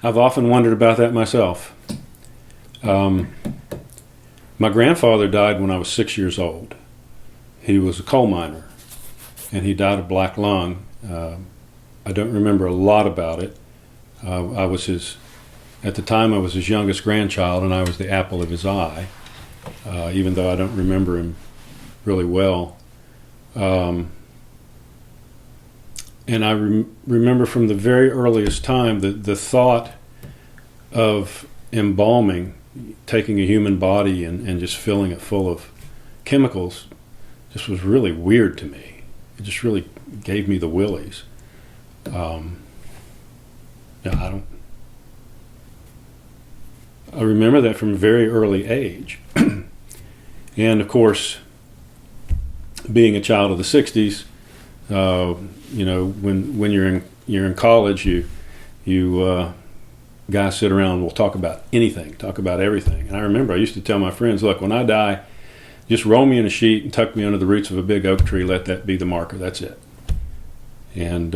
I've often wondered about that myself. My grandfather died when I was 6 years old. He was a coal miner, and he died of black lung. I don't remember a lot about it. At the time I was his youngest grandchild, and I was the apple of his eye, even though I don't remember him really well. And I remember from the very earliest time the thought of embalming, taking a human body and just filling it full of chemicals, just was really weird to me. It just really gave me the willies. I remember that from a very early age. And of course, being a child of the 60s, when you're in college, you guys sit around and will talk about anything, talk about everything. And I remember I used to tell my friends, look, when I die, just roll me in a sheet and tuck me under the roots of a big oak tree. Let that be the marker. That's it. And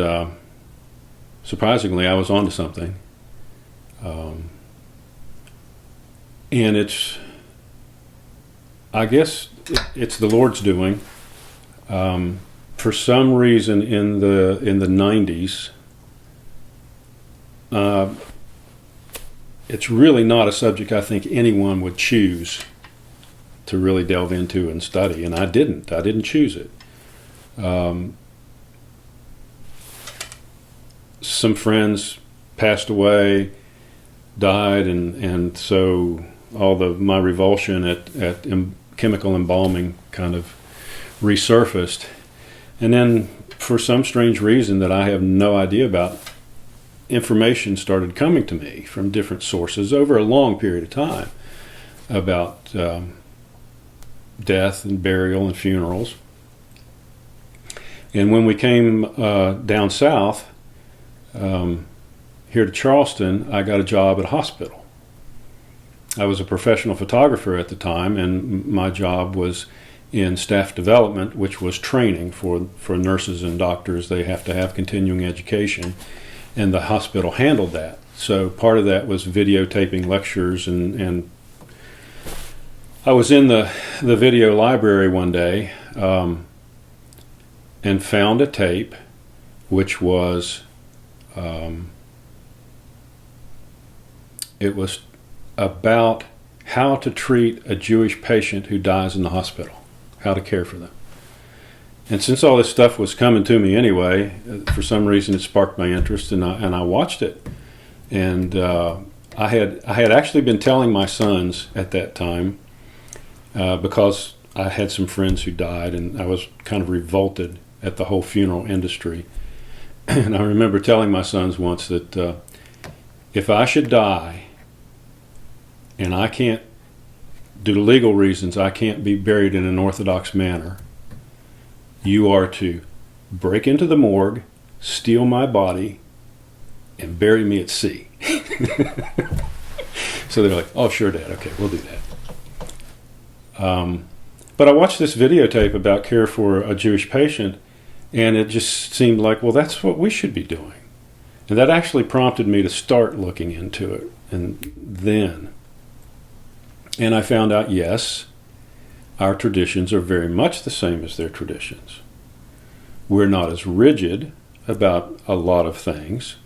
surprisingly, I was onto something. And I guess it's the Lord's doing. For some reason in the 90s, it's really not a subject I think anyone would choose to really delve into and study, and I didn't choose it. Some friends passed away, died, and so all my revulsion at chemical embalming kind of resurfaced. And then, for some strange reason that I have no idea about, information started coming to me from different sources over a long period of time about death and burial and funerals. And when we came down south, here to Charleston, I got a job at a hospital. I was a professional photographer at the time, and my job was in staff development, which was training for nurses and doctors. They have to have continuing education, and the hospital handled that. So part of that was videotaping lectures, and I was in the video library one day and found a tape which was it was about how to treat a Jewish patient who dies in the hospital, how to care for them. And since all this stuff was coming to me anyway, for some reason it sparked my interest, and I watched it. And I had actually been telling my sons at that time, because I had some friends who died, and I was kind of revolted at the whole funeral industry. And I remember telling my sons once that if I should die and I can't, due to legal reasons, I can't be buried in an Orthodox manner, you are to break into the morgue, steal my body, and bury me at sea. So they're like, oh, sure, Dad. Okay, we'll do that. But I watched this videotape about care for a Jewish patient, and it just seemed like, well, that's what we should be doing. And that actually prompted me to start looking into it. And I found out, yes, our traditions are very much the same as their traditions. We're not as rigid about a lot of things.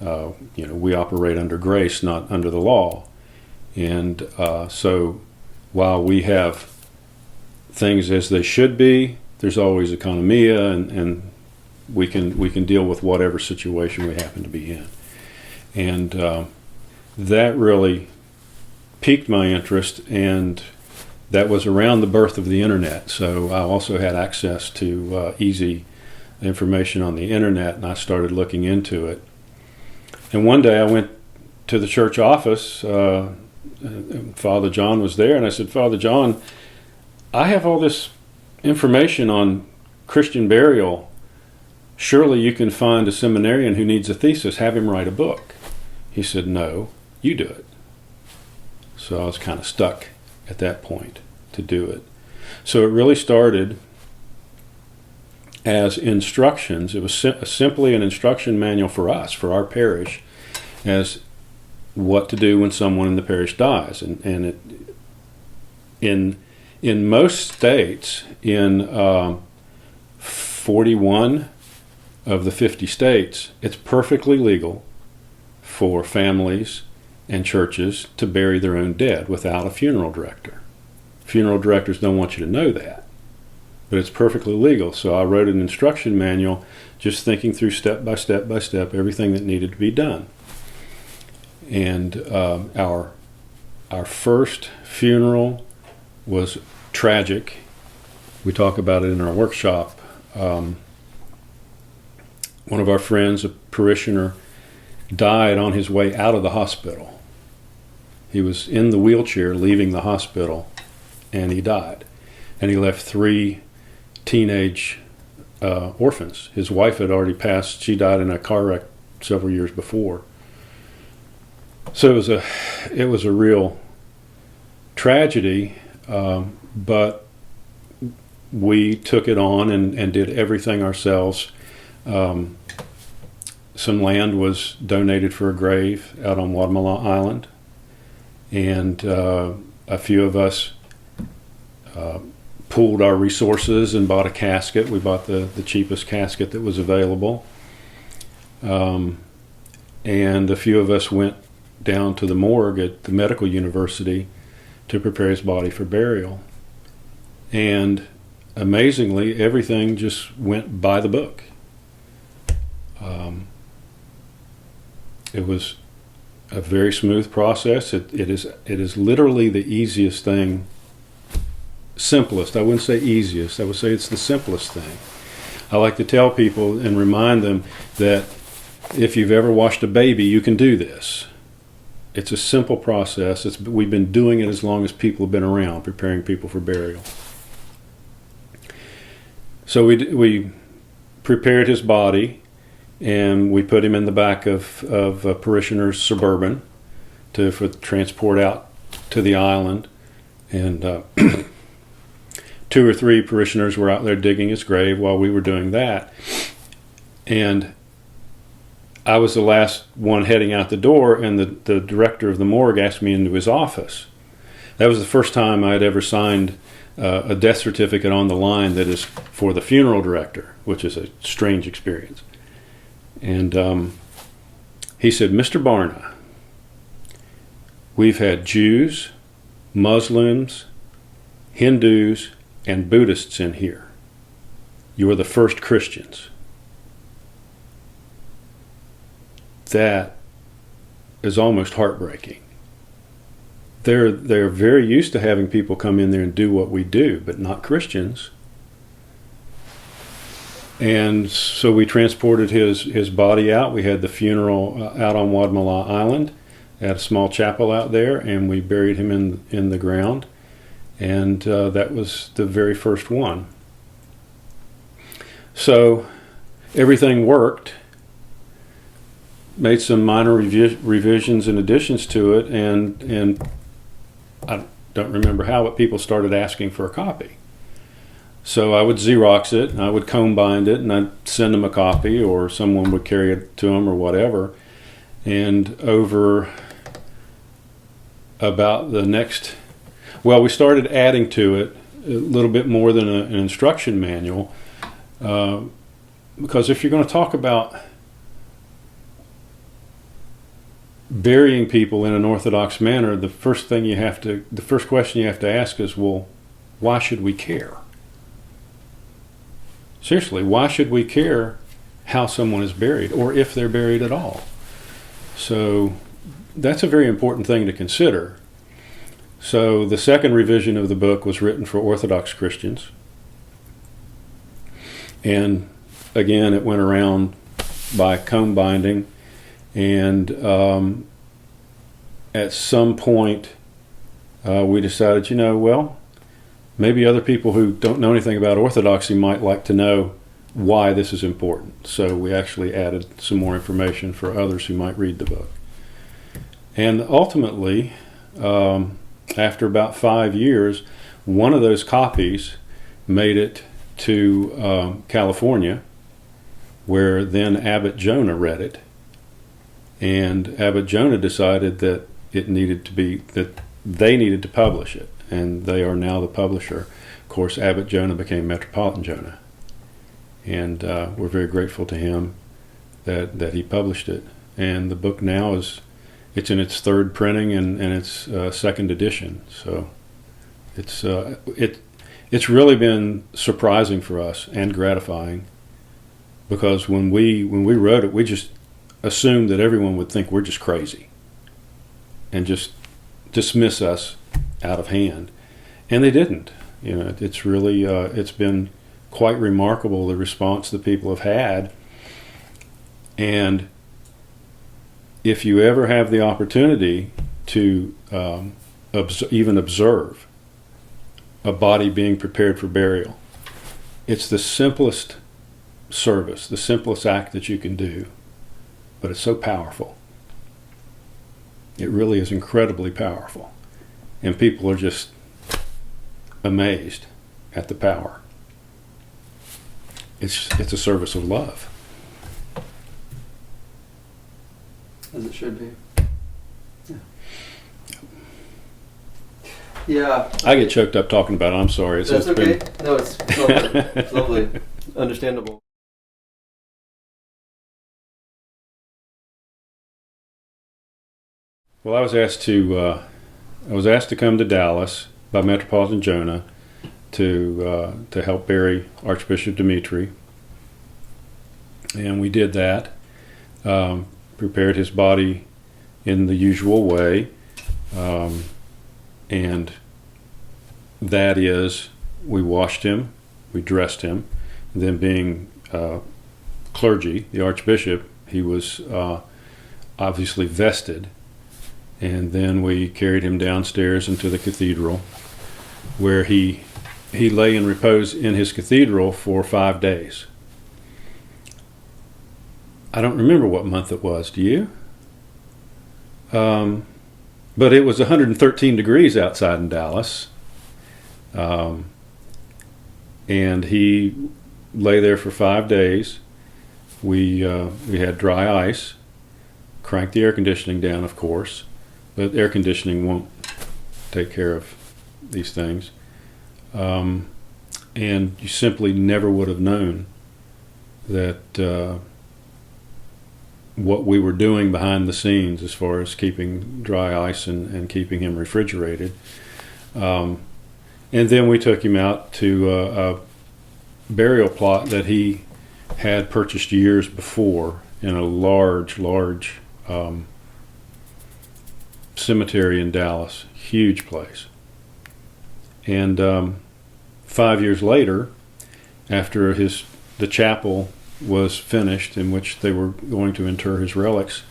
We operate under grace, not under the law. And so while we have things as they should be, there's always economia, and we can deal with whatever situation we happen to be in. And that really piqued my interest, and that was around the birth of the internet. So I also had access to easy information on the internet, and I started looking into it. And one day I went to the church office, Father John was there, and I said, Father John, I have all this information on Christian burial. Surely you can find a seminarian who needs a thesis, have him write a book. He said, no, you do it. So I was kind of stuck at that point to do it. So it really started as instructions. It was simply an instruction manual for us, for our parish, as what to do when someone in the parish dies. In most states, in 41 of the 50 states, it's perfectly legal for families and churches to bury their own dead without a funeral director. Funeral directors don't want you to know that, but it's perfectly legal. So I wrote an instruction manual just thinking through step by step by step everything that needed to be done. And our first funeral was tragic. We talk about it in our workshop. One of our friends, a parishioner, died on his way out of the hospital. He was in the wheelchair leaving the hospital, and he died. And he left 3 teenage orphans. His wife had already passed. She died in a car wreck several years before. So it was a real tragedy, but we took it on and did everything ourselves. Some land was donated for a grave out on Guatemala Island, and a few of us pooled our resources and bought a casket. We bought the cheapest casket that was available, and a few of us went down to the morgue at the medical university to prepare his body for burial. And amazingly, everything just went by the book. It was a very smooth process. It is literally the easiest thing, simplest. I wouldn't say easiest. I would say it's the simplest thing. I like to tell people and remind them that if you've ever washed a baby, you can do this. It's a simple process. We've been doing it as long as people have been around, preparing people for burial. So we prepared his body, and we put him in the back of a parishioner's Suburban for transport out to the island. And 2 or 3 parishioners were out there digging his grave while we were doing that. And I was the last one heading out the door, and the director of the morgue asked me into his office. That was the first time I had ever signed a death certificate on the line that is for the funeral director, which is a strange experience. And he said, "Mr. Barna, we've had Jews, Muslims, Hindus, and Buddhists in here. You are the first Christians." That is almost heartbreaking. They're very used to having people come in there and do what we do, but not Christians. And so we transported his body out. We had the funeral out on Guatemala Island at a small chapel out there, and we buried him in the ground. And that was the very first one. So everything worked. Made some minor revisions and additions to it, and I don't remember how, but people started asking for a copy. So I would Xerox it, and I would comb bind it, and I'd send them a copy, or someone would carry it to them, or whatever. And over about the next, well, we started adding to it a little bit more than an instruction manual, because if you're going to talk about burying people in an Orthodox manner, the first question you have to ask is, well, why should we care? Seriously, why should we care how someone is buried, or if they're buried at all? So that's a very important thing to consider. So the second revision of the book was written for Orthodox Christians. And again, it went around by comb binding. And at some point, we decided, maybe other people who don't know anything about Orthodoxy might like to know why this is important. So we actually added some more information for others who might read the book. And ultimately, after about 5 years, one of those copies made it to California, where then Abbot Jonah read it. And Abbot Jonah decided that they needed to publish it, and they are now the publisher. Of course, Abbot Jonah became Metropolitan Jonah, and we're very grateful to him that he published it. And the book now it's in its third printing and its second edition. So it's really been surprising for us and gratifying, because when we wrote it, we just assumed that everyone would think we're just crazy and just dismiss us out of hand, and they didn't. It's really it's been quite remarkable, the response that people have had. And if you ever have the opportunity to even observe a body being prepared for burial, it's the simplest service, the simplest act that you can do, but it's so powerful. It really is incredibly powerful, and people are just amazed at the power. It's a service of love. As it should be. Yeah. I get choked up talking about it. I'm sorry. That's okay. No, it's lovely. It's lovely. Understandable. Well, I was asked to come to Dallas by Metropolitan Jonah to help bury Archbishop Dimitri, and we did that. Prepared his body in the usual way, and that is, we washed him, we dressed him, and then being clergy, the Archbishop, he was obviously vested, and then we carried him downstairs into the cathedral, where he lay in repose in his cathedral for 5 days. I don't remember what month it was. Do you? But it was 113 degrees outside in Dallas. And he lay there for 5 days. We had dry ice. Cranked the air conditioning down, of course. But air conditioning won't take care of these things. And you simply never would have known that what we were doing behind the scenes as far as keeping dry ice and keeping him refrigerated. And then we took him out to a burial plot that he had purchased years before in a large cemetery in Dallas, huge place. And 5 years later, after the chapel was finished, in which they were going to inter his relics,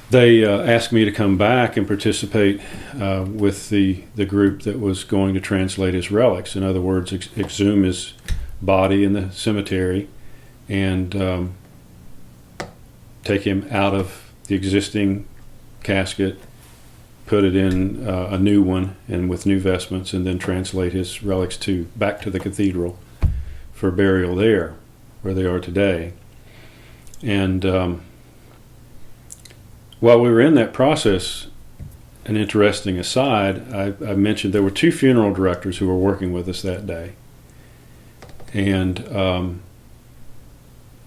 they asked me to come back and participate with the group that was going to translate his relics. In other words, exhume his body in the cemetery and take him out of the existing casket, put it in a new one and with new vestments, and then translate his relics back to the cathedral for burial there, where they are today. And while we were in that process, an interesting aside, I mentioned there were 2 funeral directors who were working with us that day. And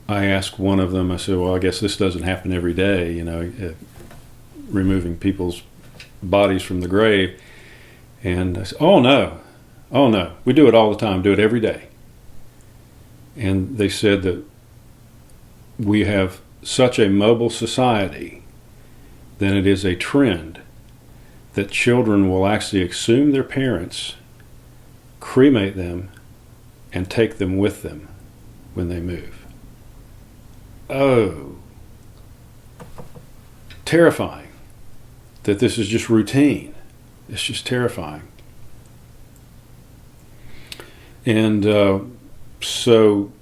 I asked one of them, I said, well, I guess this doesn't happen every day, removing people's bodies from the grave. And I said, oh no, we do it all the time, do it every day. And they said that we have such a mobile society that it is a trend that children will actually exhume their parents, cremate them, and take them with them when they move. Oh, terrifying that this is just routine. It's just terrifying. And so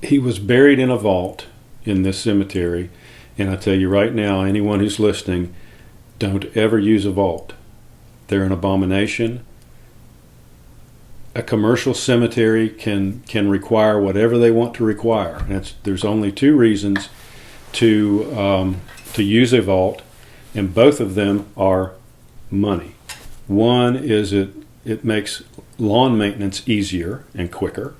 he was buried in a vault in this cemetery. And I tell you right now, anyone who's listening, don't ever use a vault. They're an abomination. A commercial cemetery can require whatever they want to require. There's only 2 reasons to use a vault, and both of them are money. One is it makes lawn maintenance easier and quicker,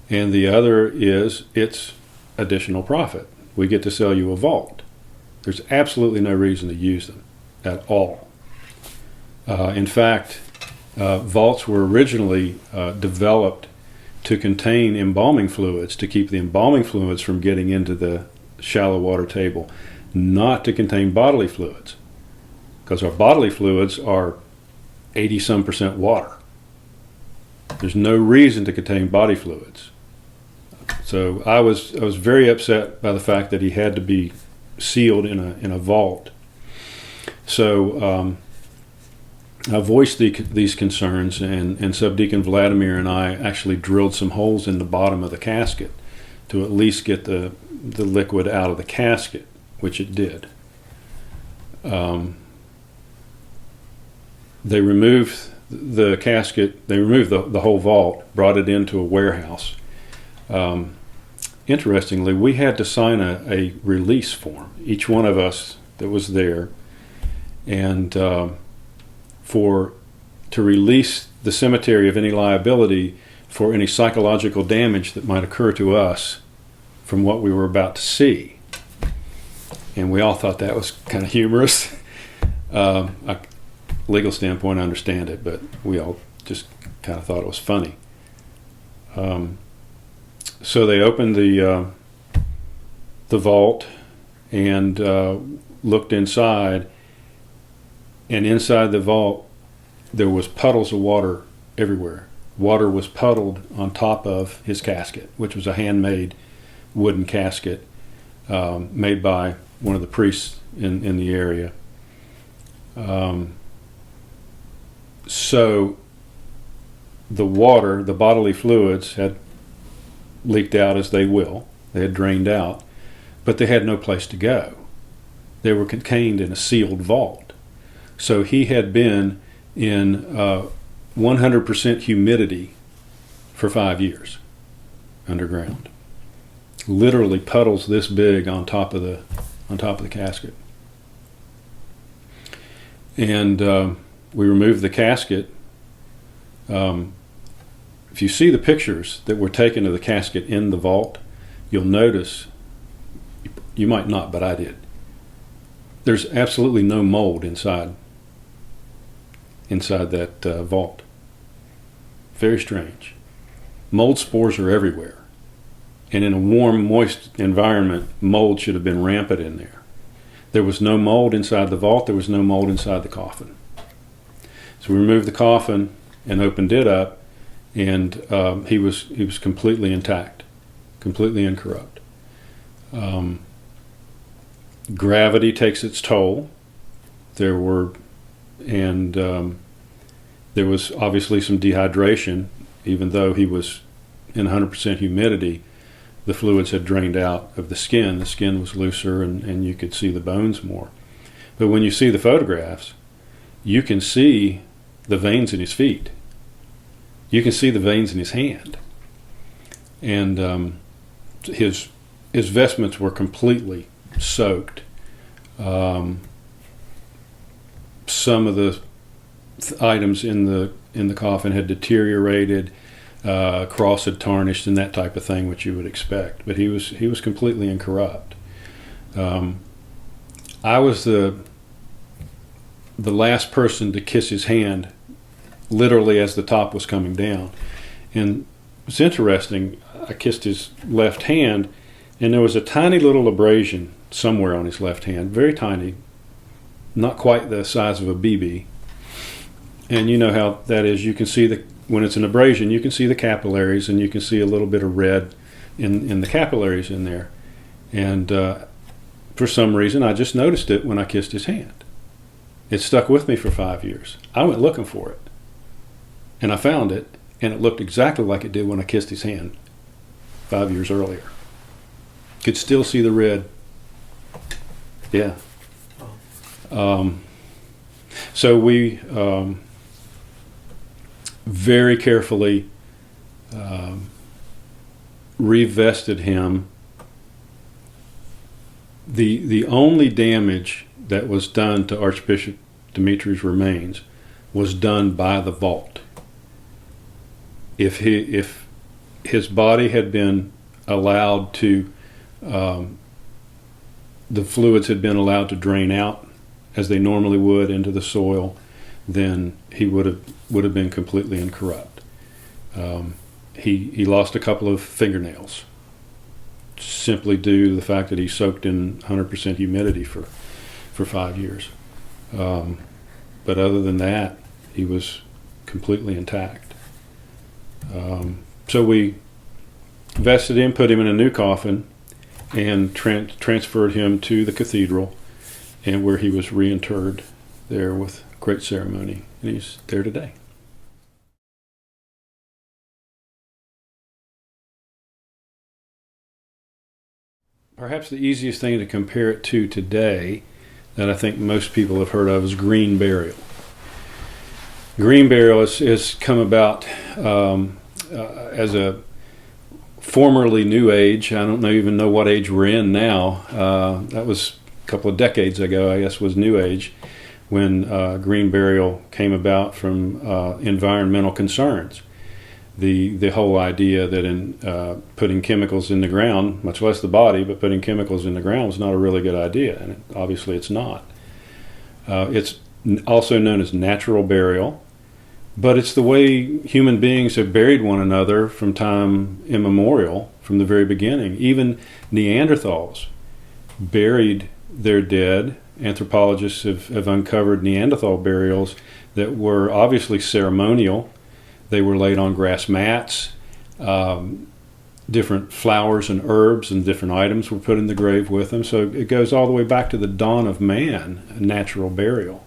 and the other is it's additional profit. We get to sell you a vault. There's absolutely no reason to use them at all. In fact, vaults were originally developed to contain embalming fluids, to keep the embalming fluids from getting into the shallow water table, not to contain bodily fluids, because our bodily fluids are 80-some% water. There's no reason to contain body fluids. So I was very upset by the fact that he had to be sealed in a vault. So I voiced these concerns, and Subdeacon Vladimir and I actually drilled some holes in the bottom of the casket to at least get the liquid out of the casket, which it did. They removed the casket, they removed the whole vault, brought it into a warehouse. Interestingly, we had to sign a release form, each one of us that was there, and to release the cemetery of any liability for any psychological damage that might occur to us from what we were about to see. And we all thought that was kind of humorous. A legal standpoint, I understand it, but we all just kind of thought it was funny. So they opened the vault and looked inside, and inside the vault there was puddles of water everywhere. Water was puddled on top of his casket, which was a handmade wooden casket made by one of the priests in the area. So the water, the bodily fluids, had leaked out, as they will. They had drained out, but they had no place to go. They were contained in a sealed vault. So he had been in 100% humidity for 5 years underground. Literally puddles this big on top of the casket. And we removed the casket. If you see the pictures that were taken of the casket in the vault, you'll notice, you might not, but I did, there's absolutely no mold inside that vault. Very strange. Mold spores are everywhere. And in a warm, moist environment, mold should have been rampant in there. There was no mold inside the vault. There was no mold inside the coffin. So we removed the coffin and opened it up, and he was completely intact, completely incorrupt. Gravity takes its toll. There was obviously some dehydration, even though he was in 100% humidity. The fluids had drained out of the skin. The skin was looser, and you could see the bones more. But when you see the photographs, you can see the veins in his feet. You can see the veins in his hand. And his vestments were completely soaked. Some of the items in the coffin had deteriorated. Cross had tarnished and that type of thing, which you would expect. But he was completely incorrupt. I was the last person to kiss his hand, literally as the top was coming down. And it's interesting. I kissed his left hand, and there was a tiny little abrasion somewhere on his left hand, very tiny, not quite the size of a BB. And you know how that is. You can see when it's an abrasion, you can see the capillaries, and you can see a little bit of red in the capillaries in there. And for some reason, I just noticed it when I kissed his hand. It stuck with me for 5 years. I went looking for it, and I found it, and it looked exactly like it did when I kissed his hand 5 years earlier. Could still see the red. Yeah. So we very carefully revested him The only damage that was done to Archbishop Dimitri's remains was done by the vault. If his body had been allowed to, the fluids had been allowed to drain out as they normally would into the soil, then he would have been completely incorrupt. He lost a couple of fingernails, simply due to the fact that he soaked in 100% humidity for 5 years. But other than that, he was completely intact. So we vested him, put him in a new coffin, and transferred him to the cathedral, and where he was reinterred there with great ceremony. And he's there today. Perhaps the easiest thing to compare it to today that I think most people have heard of is green burial. Green burial has come about as a formerly New Age. I don't even know what age we're in now. That was a couple of decades ago, I guess, was New Age, when green burial came about from environmental concerns. The whole idea that in putting chemicals in the ground, much less the body, but putting chemicals in the ground was not a really good idea, and obviously it's not. It's also known as natural burial, but it's the way human beings have buried one another from time immemorial, from the very beginning. Even Neanderthals buried their dead. Anthropologists have uncovered Neanderthal burials that were obviously ceremonial. They were laid on grass mats. Different flowers and herbs and different items were put in the grave with them. So it goes all the way back to the dawn of man, a natural burial.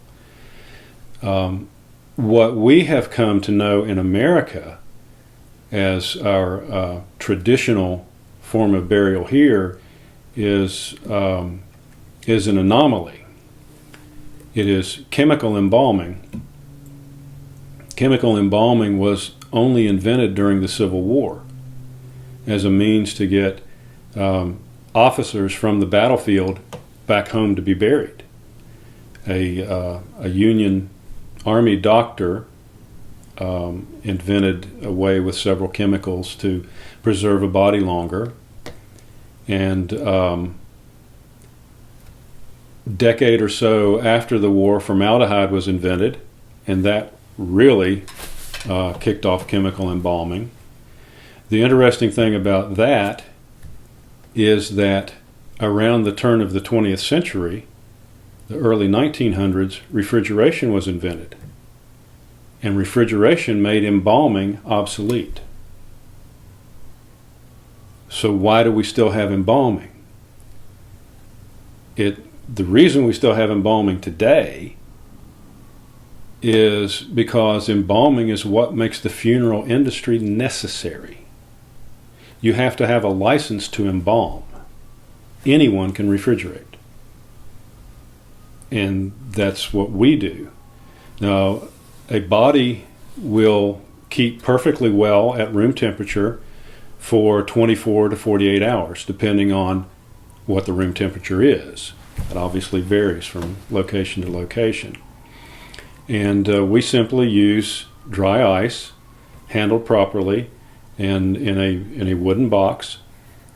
What we have come to know in America as our traditional form of burial here is an anomaly. It is chemical embalming. Chemical embalming was only invented during the Civil War as a means to get officers from the battlefield back home to be buried. A Union Army doctor invented a way with several chemicals to preserve a body longer, and decade or so after the war, formaldehyde was invented, and that really kicked off chemical embalming. The interesting thing about that is that around the turn of the 20th century, the early 1900s, refrigeration was invented. And refrigeration made embalming obsolete. So why do we still have embalming? The reason we still have embalming today is because embalming is what makes the funeral industry necessary. You have to have a license to embalm. Anyone can refrigerate. And that's what we do. Now, a body will keep perfectly well at room temperature for 24 to 48 hours, depending on what the room temperature is. It obviously varies from location to location. And we simply use dry ice, handled properly, and in a wooden box,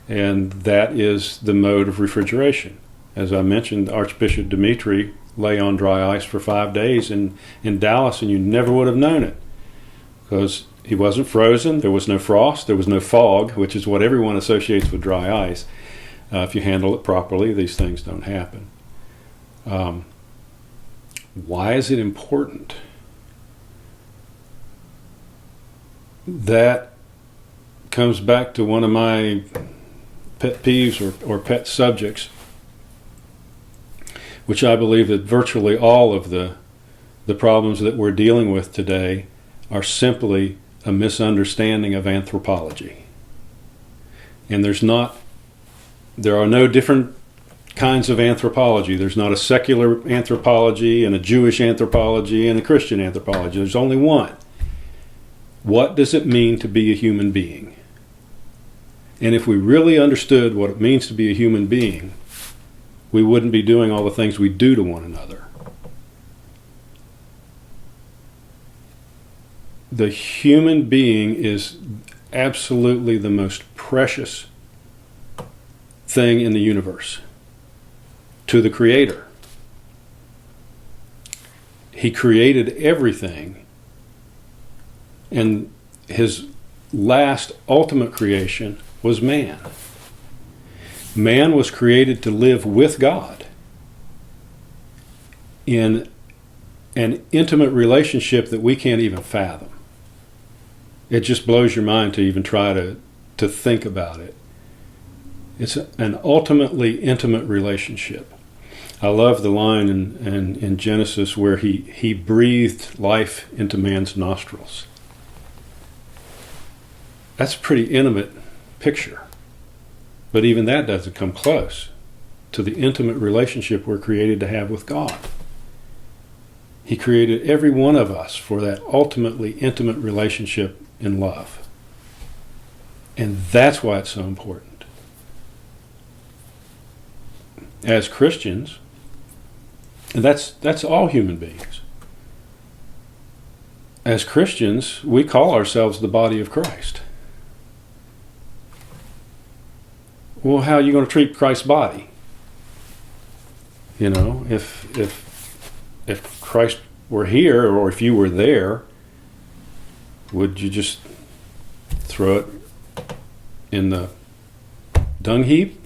and that is the mode of refrigeration. As I mentioned, Archbishop Dimitri lay on dry ice for 5 days in Dallas, and you never would have known it because he wasn't frozen, there was no frost, there was no fog, which is what everyone associates with dry ice. If you handle it properly, these things don't happen. Why is it important? That comes back to one of my pet peeves or pet subjects, which I believe that virtually all of the problems that we're dealing with today are simply a misunderstanding of anthropology. And there are no different kinds of anthropology. There's not a secular anthropology and a Jewish anthropology and a Christian anthropology. There's only one. What does it mean to be a human being? And if we really understood what it means to be a human being, we wouldn't be doing all the things we do to one another. The human being is absolutely the most precious thing in the universe to the Creator. He created everything, and his last ultimate creation was man. Man was created to live with God in an intimate relationship that we can't even fathom. It just blows your mind to even try to think about it. It's an ultimately intimate relationship. I love the line in Genesis where he breathed life into man's nostrils. That's a pretty intimate picture. But even that doesn't come close to the intimate relationship we're created to have with God. He created every one of us for that ultimately intimate relationship in love. And that's why it's so important. As Christians, and that's all human beings. As Christians, we call ourselves the body of Christ. Well, how are you going to treat Christ's body? You know, if Christ were here, or if you were there, would you just throw it in the dung heap?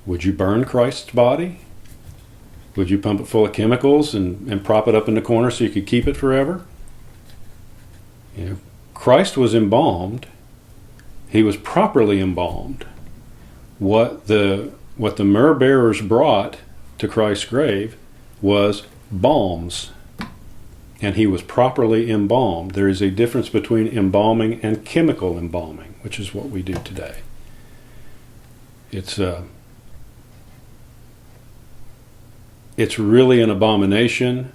Would you burn Christ's body? Would you pump it full of chemicals and prop it up in the corner so you could keep it forever? You know, Christ was embalmed. He was properly embalmed. What the myrrh bearers brought to Christ's grave was balms, and he was properly embalmed. There is a difference between embalming and chemical embalming, which is what we do today. It's really an abomination.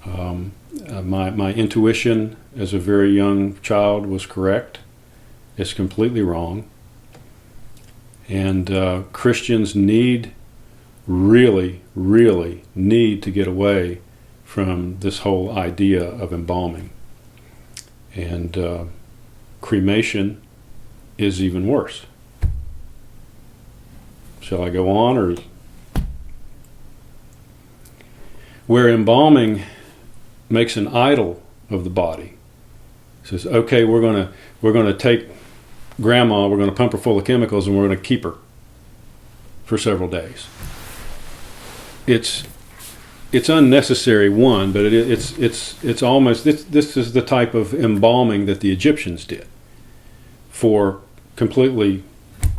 My intuition as a very young child was correct. It's completely wrong. And Christians really need to get away from this whole idea of embalming. And cremation is even worse. Shall I go on, or? Where embalming makes an idol of the body. It says, okay, we're going to take Grandma, we're going to pump her full of chemicals, and we're going to keep her for several days. It's unnecessary, one, but it's almost this is the type of embalming that the Egyptians did for completely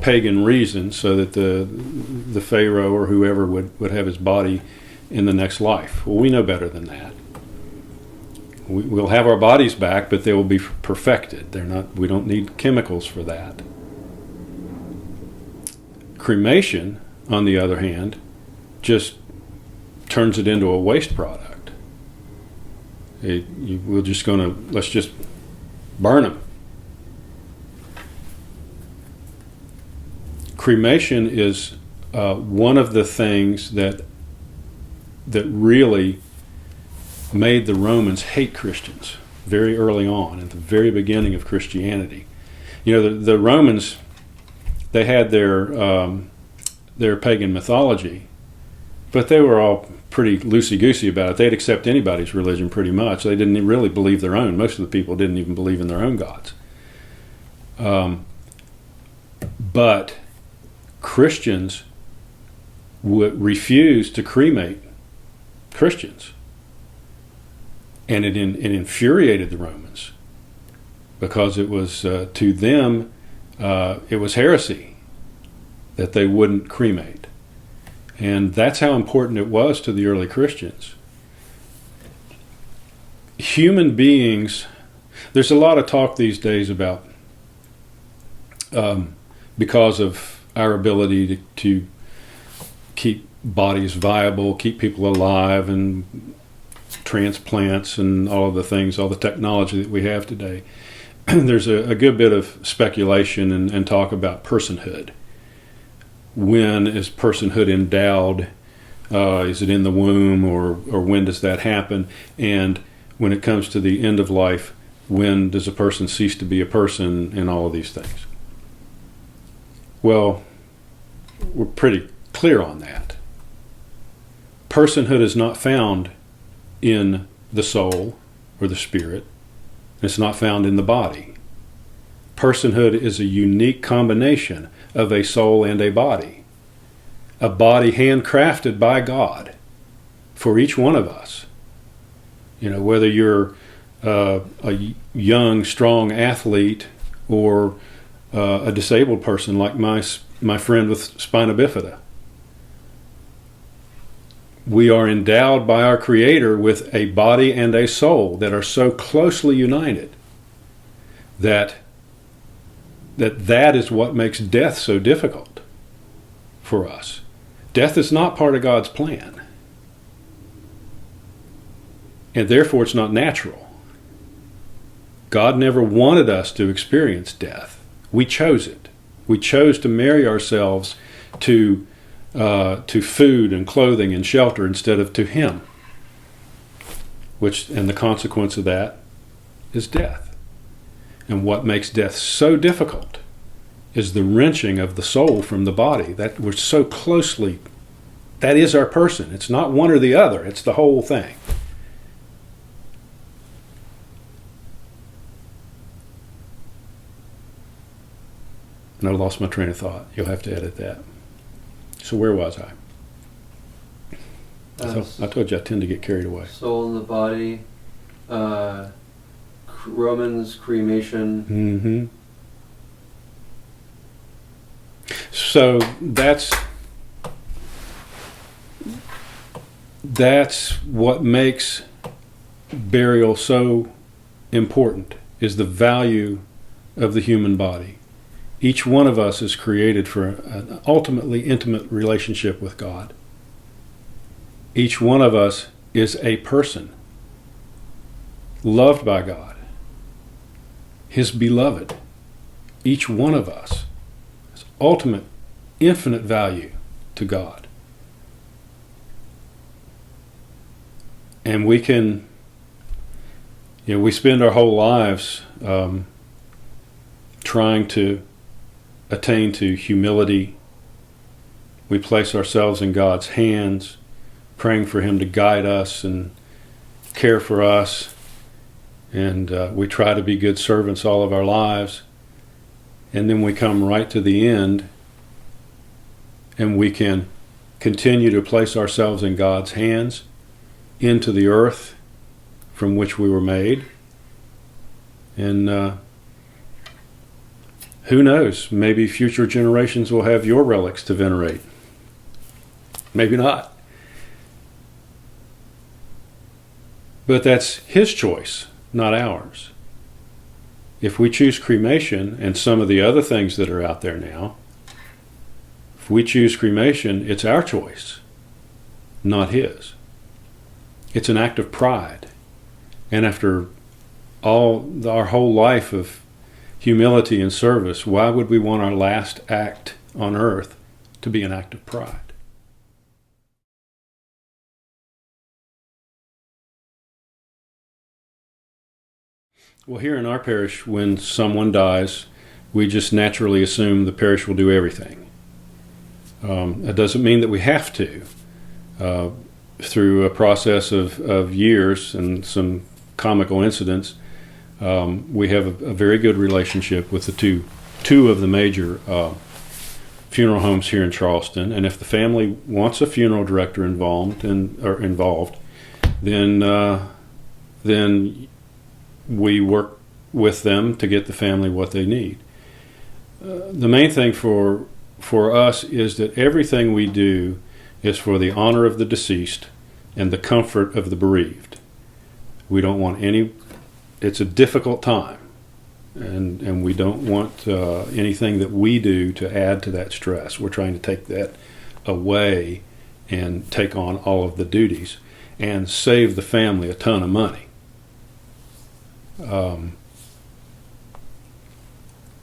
pagan reasons, so that the Pharaoh or whoever would have his body in the next life. Well, we know better than that. We'll have our bodies back, but they will be perfected. We don't need chemicals for that. Cremation, on the other hand, just turns it into a waste product. Let's just burn them. Cremation is one of the things that really made the Romans hate Christians very early on, at the very beginning of Christianity. You know, the Romans, they had their pagan mythology, but they were all pretty loosey-goosey about it. They'd accept anybody's religion pretty much. They didn't really believe their own. Most of the people didn't even believe in their own gods. But Christians would refuse to cremate Christians. And it infuriated the Romans, because it was, to them, it was heresy that they wouldn't cremate. And that's how important it was to the early Christians. Human beings, there's a lot of talk these days about, because of our ability to keep bodies viable, keep people alive, and transplants and all of the things, all the technology that we have today, there's a good bit of speculation and talk about personhood. when is personhood endowed? Is it in the womb, or when does that happen? And when it comes to the end of life, when does a person cease to be a person, and all of these things? Well, we're pretty clear on that. Personhood is not found in the soul or the spirit. It's not found in the body. Personhood is a unique combination of a soul and a body handcrafted by God for each one of us. Whether you're a young, strong athlete or a disabled person like my friend with spina bifida. We are endowed by our Creator with a body and a soul that are so closely united that is what makes death so difficult for us. Death is not part of God's plan. And therefore it's not natural. God never wanted us to experience death. We chose it. We chose to marry ourselves to food and clothing and shelter instead of to Him. And the consequence of that is death. And what makes death so difficult is the wrenching of the soul from the body. That we're so closely, that is our person. It's not one or the other, it's the whole thing. And I lost my train of thought. You'll have to edit that. So where was I? I told you I tend to get carried away. Soul in the body, Romans, cremation. Mm-hmm. So that's what makes burial so important, is the value of the human body. Each one of us is created for an ultimately intimate relationship with God. Each one of us is a person, loved by God, His beloved. Each one of us has ultimate, infinite value to God. And we can, we spend our whole lives trying to attain to humility. We place ourselves in God's hands, praying for Him to guide us and care for us. And we try to be good servants all of our lives. And then we come right to the end, and we can continue to place ourselves in God's hands, into the earth from which we were made. And who knows, maybe future generations will have your relics to venerate. Maybe not. But that's His choice, not ours. If we choose cremation and some of the other things that are out there now, if we choose cremation, it's our choice, not His. It's an act of pride. And after our whole life of humility and service, why would we want our last act on earth to be an act of pride? Well, here in our parish, when someone dies, we just naturally assume the parish will do everything. That doesn't mean that we have to. Through a process of years and some comical incidents, we have a very good relationship with the two of the major funeral homes here in Charleston. And if the family wants a funeral director involved, then we work with them to get the family what they need. The main thing for us is that everything we do is for the honor of the deceased and the comfort of the bereaved. We don't want it's a difficult time, and we don't want anything that we do to add to that stress. We're trying to take that away and take on all of the duties and save the family a ton of money.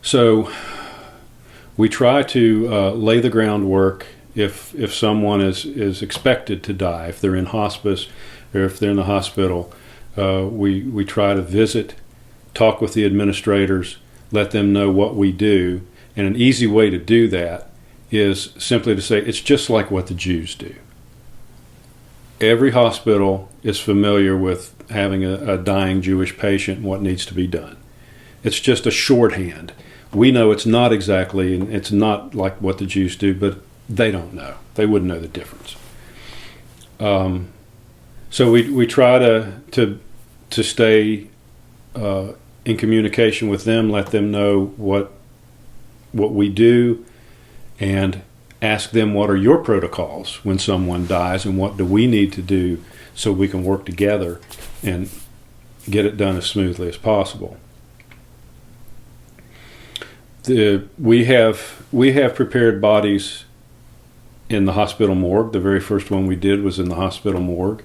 So We try to lay the groundwork if someone is expected to die, if they're in hospice or if they're in the hospital. We try to visit, talk with the administrators, let them know what we do. And an easy way to do that is simply to say it's just like what the Jews do. Every hospital is familiar with having a dying Jewish patient and what needs to be done. It's just a shorthand. We know it's not exactly, and it's not like what the Jews do, but they don't know. They wouldn't know the difference. So we try to stay in communication with them, let them know what we do, and ask them what are your protocols when someone dies and what do we need to do so we can work together and get it done as smoothly as possible. We have prepared bodies in the hospital morgue. The very first one we did was in the hospital morgue.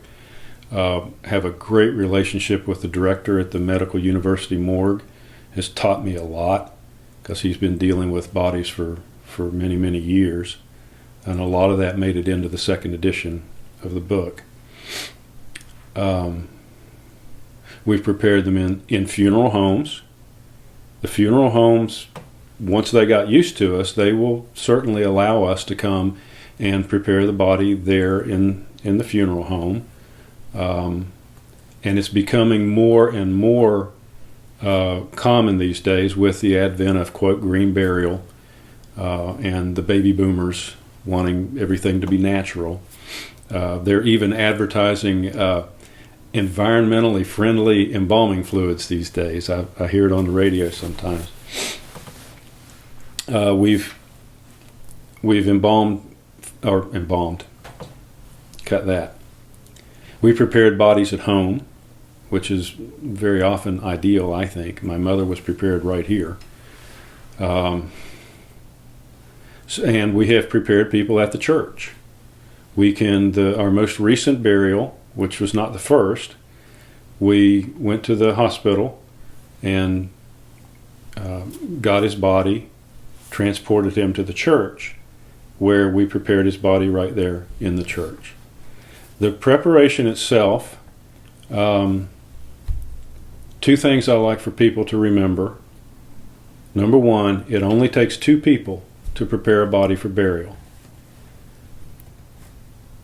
Have a great relationship with the director at the Medical University Morgue. Has taught me a lot because he's been dealing with bodies for many, many years. And a lot of that made it into the second edition of the book. We've prepared them in funeral homes. The funeral homes, once they got used to us, they will certainly allow us to come and prepare the body there in the funeral home. And it's becoming more and more common these days with the advent of, quote, green burial and the baby boomers wanting everything to be natural. They're even advertising environmentally friendly embalming fluids these days. I hear it on the radio sometimes. We've embalmed. Cut that. We prepared bodies at home, which is very often ideal, I think. My mother was prepared right here. And we have prepared people at the church. Our most recent burial, which was not the first, we went to the hospital and got his body, transported him to the church, where we prepared his body right there in the church. The preparation itself, two things I like for people to remember. Number one, it only takes 2 people to prepare a body for burial.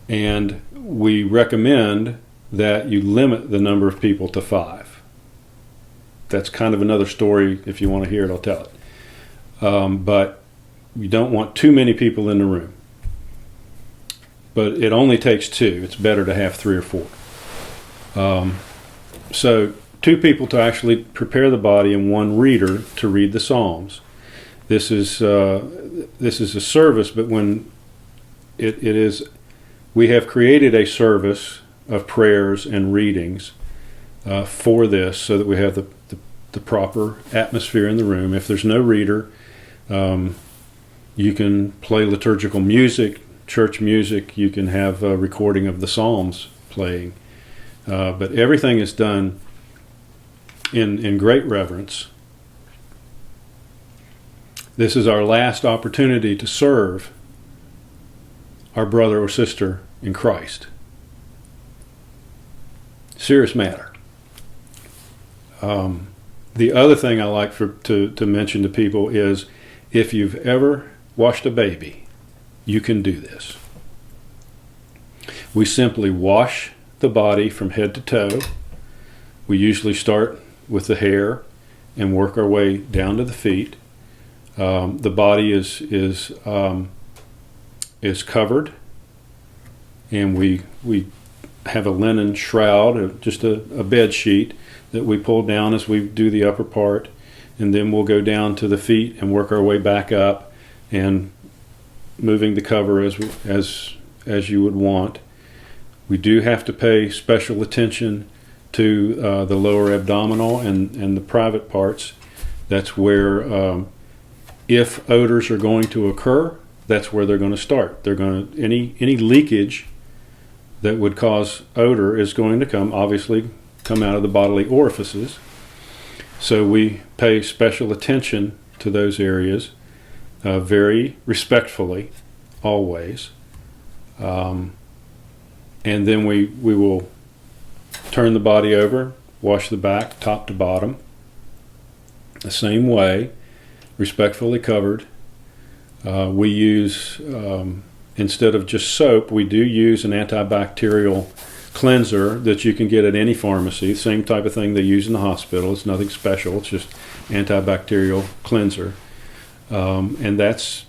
And we recommend that you limit the number of people to 5. That's kind of another story. If you want to hear it, I'll tell it. But you don't want too many people in the room. But it only takes 2. It's better to have 3 or 4. So 2 people to actually prepare the body and 1 reader to read the Psalms. This is a service, but when it is, we have created a service of prayers and readings for this, so that we have the proper atmosphere in the room. If there's no reader, you can play liturgical music, church music. You can have a recording of the Psalms playing, but everything is done in great reverence. This is our last opportunity to serve our brother or sister in Christ. Serious matter. The other thing I like to mention to people is, if you've ever washed a baby, you can do this. We simply wash the body from head to toe. We usually start with the hair and work our way down to the feet. The body is covered, and we have a linen shroud, just a bed sheet that we pull down as we do the upper part, and then we'll go down to the feet and work our way back up, and moving the cover as you would want. We do have to pay special attention to the lower abdominal and the private parts. That's where, if odors are going to occur, that's where they're going to start. They're going to, any leakage that would cause odor is going to come out of the bodily orifices. So we pay special attention to those areas. very respectfully, always. And then we will turn the body over, wash the back, top to bottom, the same way, respectfully covered. We use, instead of just soap, we do use an antibacterial cleanser that you can get at any pharmacy. Same type of thing they use in the hospital. It's nothing special. It's just antibacterial cleanser. And that's,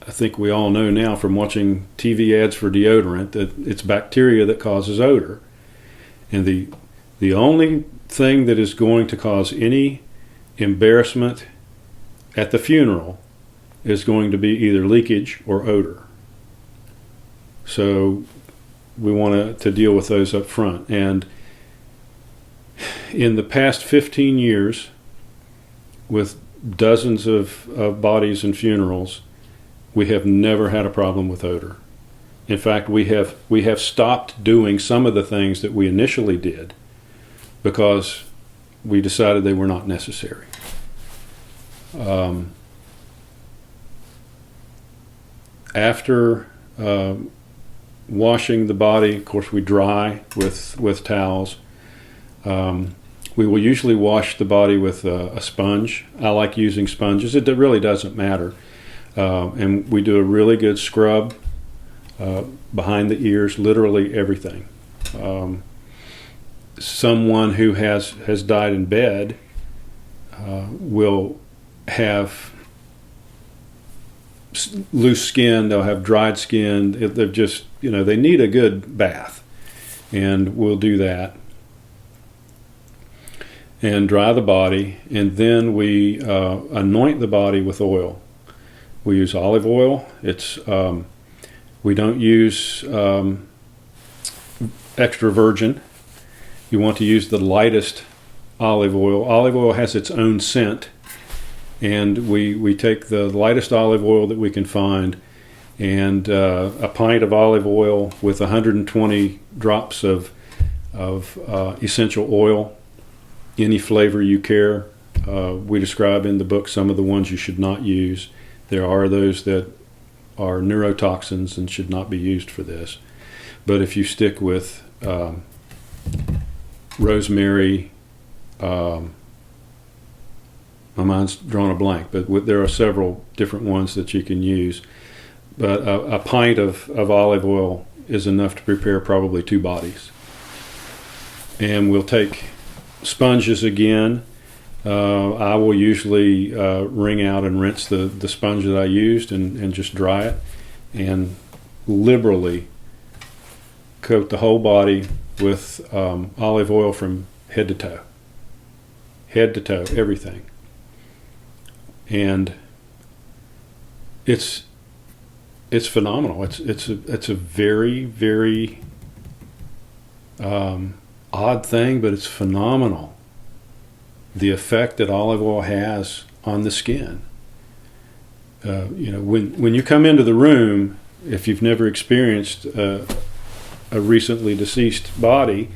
I think we all know now from watching TV ads for deodorant, that it's bacteria that causes odor. And the only thing that is going to cause any embarrassment at the funeral is going to be either leakage or odor. So we want to deal with those up front. And in the past 15 years, with dozens of bodies and funerals, we have never had a problem with odor. In fact, we have stopped doing some of the things that we initially did because we decided they were not necessary. After washing the body, of course, we dry with towels. We will usually wash the body with a sponge. I like using sponges. It really doesn't matter. And we do a really good scrub behind the ears, literally everything. Someone who has died in bed will have loose skin, they'll have dried skin. They're just, they need a good bath. And we'll do that. And dry the body, and then we anoint the body with oil. We use olive oil. We don't use extra virgin. You want to use the lightest olive oil. Olive oil has its own scent, and we take the lightest olive oil that we can find, and a pint of olive oil with 120 drops of essential oil, any flavor you care. We describe in the book some of the ones you should not use. There are those that are neurotoxins and should not be used for this. But if you stick with rosemary, my mind's drawn a blank, but there are several different ones that you can use. But a pint of olive oil is enough to prepare probably 2 bodies. And we'll take sponges again. I will usually wring out and rinse the sponge that I used and just dry it, and liberally coat the whole body with olive oil from head to toe, everything. And it's phenomenal. It's a very, very odd thing, but it's phenomenal. The effect that olive oil has on the skin. When you come into the room, if you've never experienced a recently deceased body,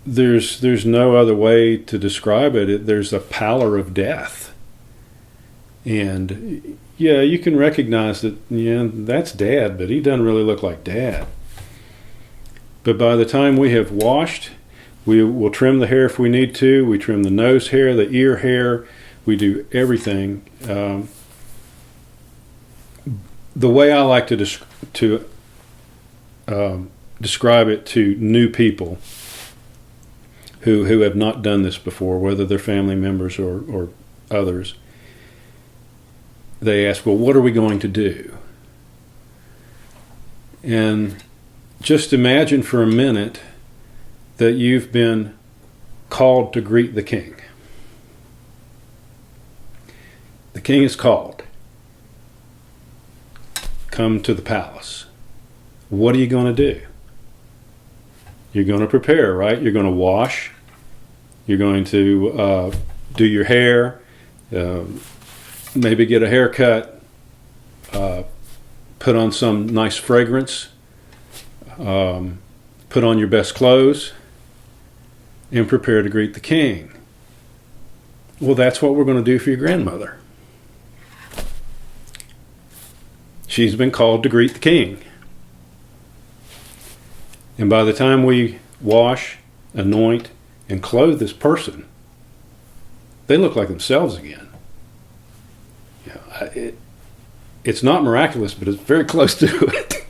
there's no other way to describe it. There's a pallor of death. And yeah, you can recognize that, that's Dad, but he doesn't really look like Dad. But by the time we have washed, we will trim the hair if we need to. We trim the nose hair, the ear hair. We do everything. The way I like to describe it to new people who have not done this before, whether they're family members or others, they ask, well, what are we going to do? And just imagine for a minute that you've been called to greet the king. The king is called. Come to the palace. What are you going to do? You're going to prepare, right? You're going to wash. You're going to do your hair, maybe get a haircut, put on some nice fragrance, put on your best clothes, and prepare to greet the king. Well, that's what we're going to do for your grandmother. she's been called to greet the king. And by the time we wash, anoint, and clothe this person, they look like themselves again. It's not miraculous, but it's very close to it.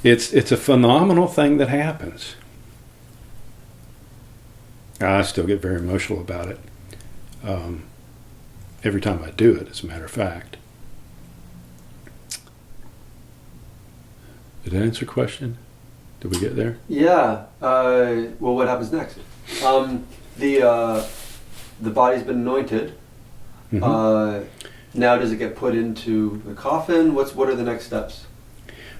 It's a phenomenal thing that happens. I still get very emotional about it every time I do it, as a matter of fact. Did that answer your question? Did we get there? Yeah. Well, what happens next? The body's been anointed. Mm-hmm. Now, does it get put into the coffin? What are the next steps?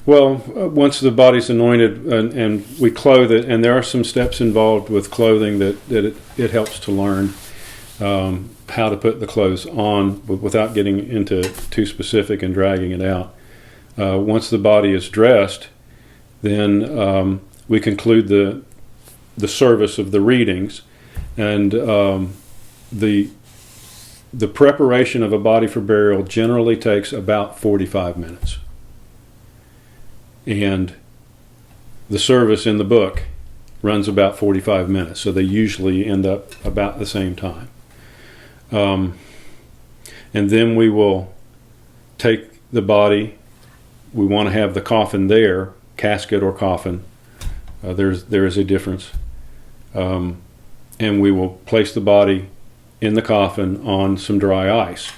Well, once the body's anointed and we clothe it, and there are some steps involved with clothing that it helps to learn how to put the clothes on without getting into too specific and dragging it out. Once the body is dressed, then we conclude the service of the readings, and the preparation of a body for burial generally takes about 45 minutes. And the service in the book runs about 45 minutes, so they usually end up about the same time. And then we will take the body. We want to have the coffin there, casket or coffin. There is a difference. And we will place the body in the coffin on some dry ice.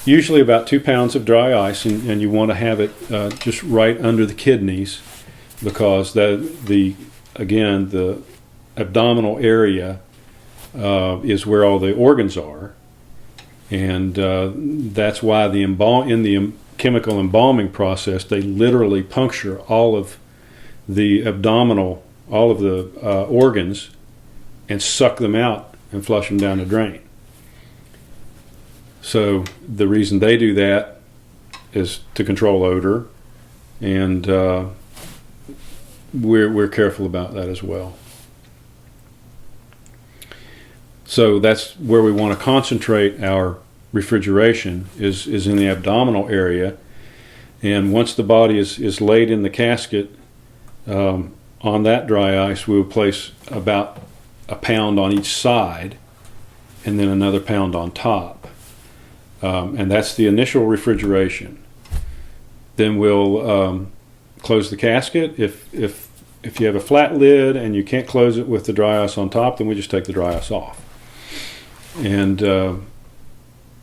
Usually about 2 pounds of dry ice, and you want to have it just right under the kidneys, because the abdominal area is where all the organs are, and that's why in the chemical embalming process they literally puncture all of the organs and suck them out and flush them down the drain. So the reason they do that is to control odor, and we're careful about that as well. So that's where we want to concentrate our refrigeration is in the abdominal area. And once the body is laid in the casket, on that dry ice, we will place about a pound on each side and then another pound on top. And that's the initial refrigeration. Then we'll close the casket. If you have a flat lid and you can't close it with the dry ice on top, then we just take the dry ice off. And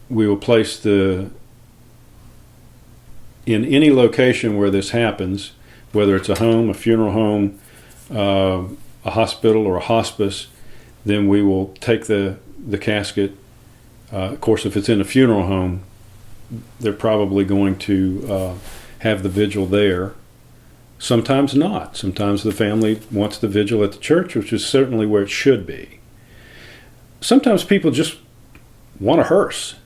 we will place in any location where this happens, whether it's a home, a funeral home, a hospital, or a hospice, then we will take the casket. Of course, if it's in a funeral home, they're probably going to have the vigil there. Sometimes not. Sometimes the family wants the vigil at the church, which is certainly where it should be. Sometimes people just want a hearse.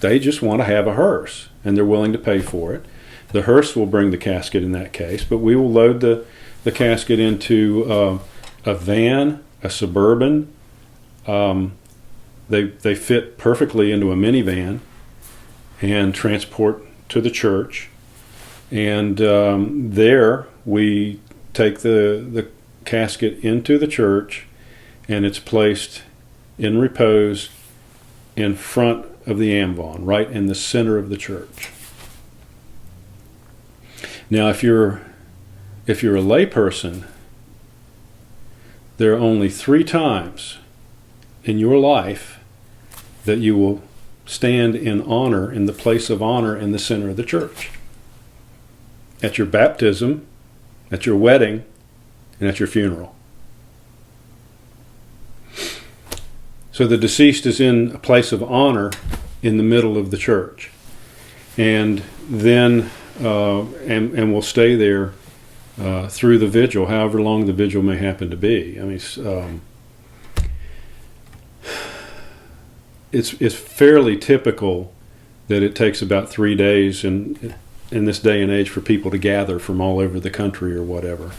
They just want to have a hearse, and they're willing to pay for it. The hearse will bring the casket in that case, but we will load the casket into a van, a Suburban. They fit perfectly into a minivan and transport to the church. And there we take the casket into the church, and it's placed in repose in front of the ambon, right in the center of the church. Now, if you're a layperson, there are only 3 times in your life that you will stand in honor, in the place of honor in the center of the church. At your baptism, at your wedding, and at your funeral. So the deceased is in a place of honor in the middle of the church. And then, and will stay there through the vigil, however long the vigil may happen to be. I mean, it's fairly typical that it takes about 3 days in this day and age for people to gather from all over the country or whatever.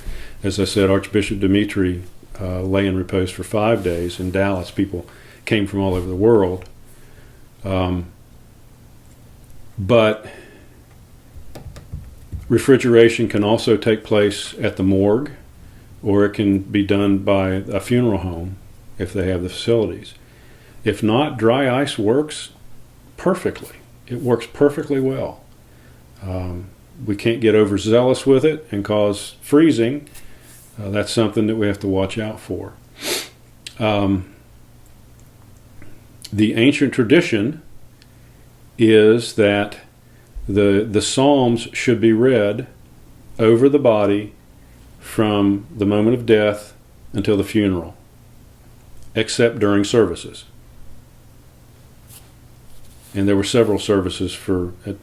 As I said, Archbishop Dimitri lay in repose for 5 days. In Dallas, people came from all over the world. But Refrigeration can also take place at the morgue, or it can be done by a funeral home if they have the facilities. If not, dry ice works perfectly. It works perfectly well. We can't get overzealous with it and cause freezing. That's something that we have to watch out for. The ancient tradition is that the Psalms should be read over the body from the moment of death until the funeral, except during services. And there were several services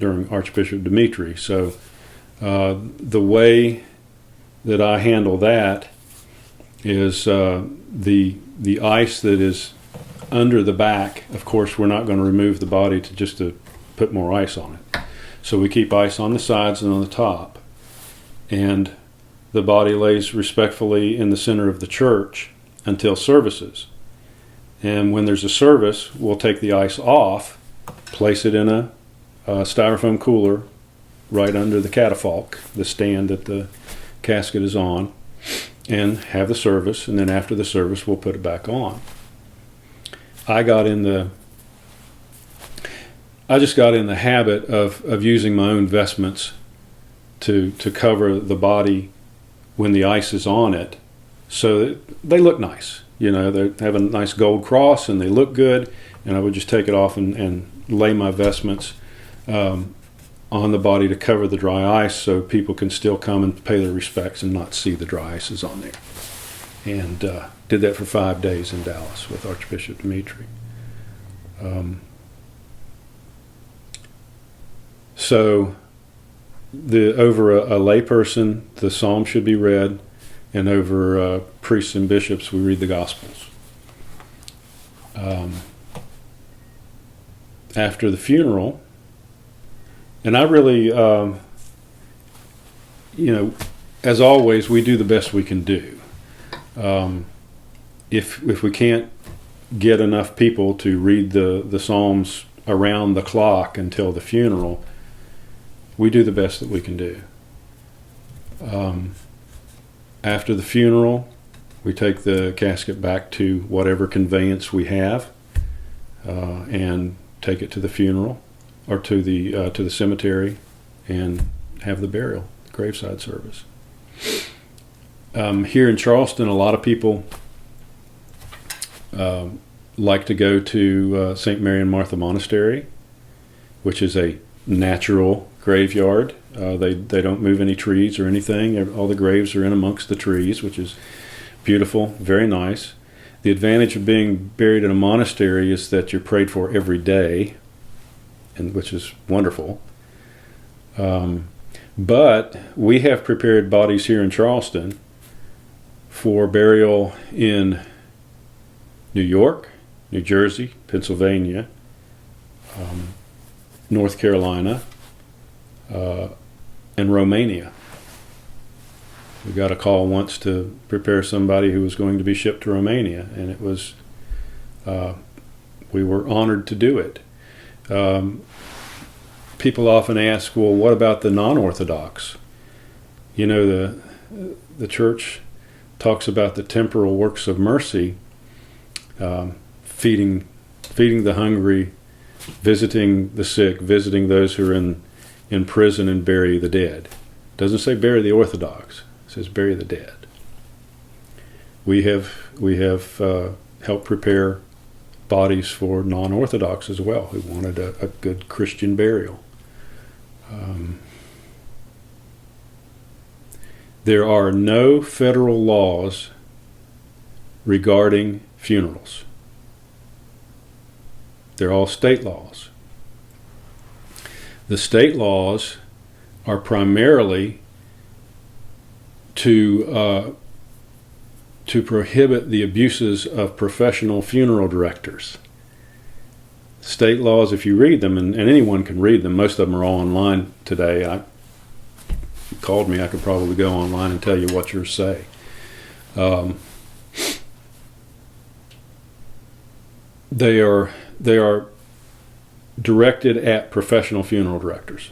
during Archbishop Dimitri. So the way that I handle that is the ice that is under the back. Of course, we're not going to remove the body to put more ice on it. So we keep ice on the sides and on the top. And the body lays respectfully in the center of the church until services. And when there's a service, we'll take the ice off, place it in a styrofoam cooler right under the catafalque, the stand that the casket is on, and have the service. And then after the service, we'll put it back on. I just got in the habit of using my own vestments to cover the body when the ice is on it, so that they look nice. They have a nice gold cross and they look good. And I would just take it off and lay my vestments on the body to cover the dry ice, so people can still come and pay their respects and not see the dry ice is on there. And did that for 5 days in Dallas with Archbishop Dimitri. So over a layperson, the psalm should be read, and over priests and bishops, we read the Gospels. After the funeral, and I really, as always, we do the best we can do. If we can't get enough people to read the Psalms around the clock until the funeral, we do the best that we can do. After the funeral, we take the casket back to whatever conveyance we have, and take it to the funeral or to the cemetery and have the burial, graveside service. Here in Charleston, a lot of people like to go to St. Mary and Martha Monastery, which is a natural graveyard. They don't move any trees or anything. All the graves are in amongst the trees, which is beautiful, very nice. The advantage of being buried in a monastery is that you're prayed for every day, and which is wonderful. But we have prepared bodies here in Charleston for burial in New York, New Jersey, Pennsylvania, North Carolina, and Romania. We got a call once to prepare somebody who was going to be shipped to Romania, and it was, we were honored to do it. People often ask, well, what about the non-Orthodox? The church talks about the temporal works of mercy, feeding the hungry, visiting the sick, visiting those who are in prison, and bury the dead. It doesn't say bury the Orthodox. It says bury the dead. We have helped prepare bodies for non-Orthodox as well, who wanted a good Christian burial. There are no federal laws regarding funerals. They're all state laws. The state laws are primarily to prohibit the abuses of professional funeral directors. State laws, if you read them, and anyone can read them, most of them are all online today. If you called me, I could probably go online and tell you what yours say. They are directed at professional funeral directors.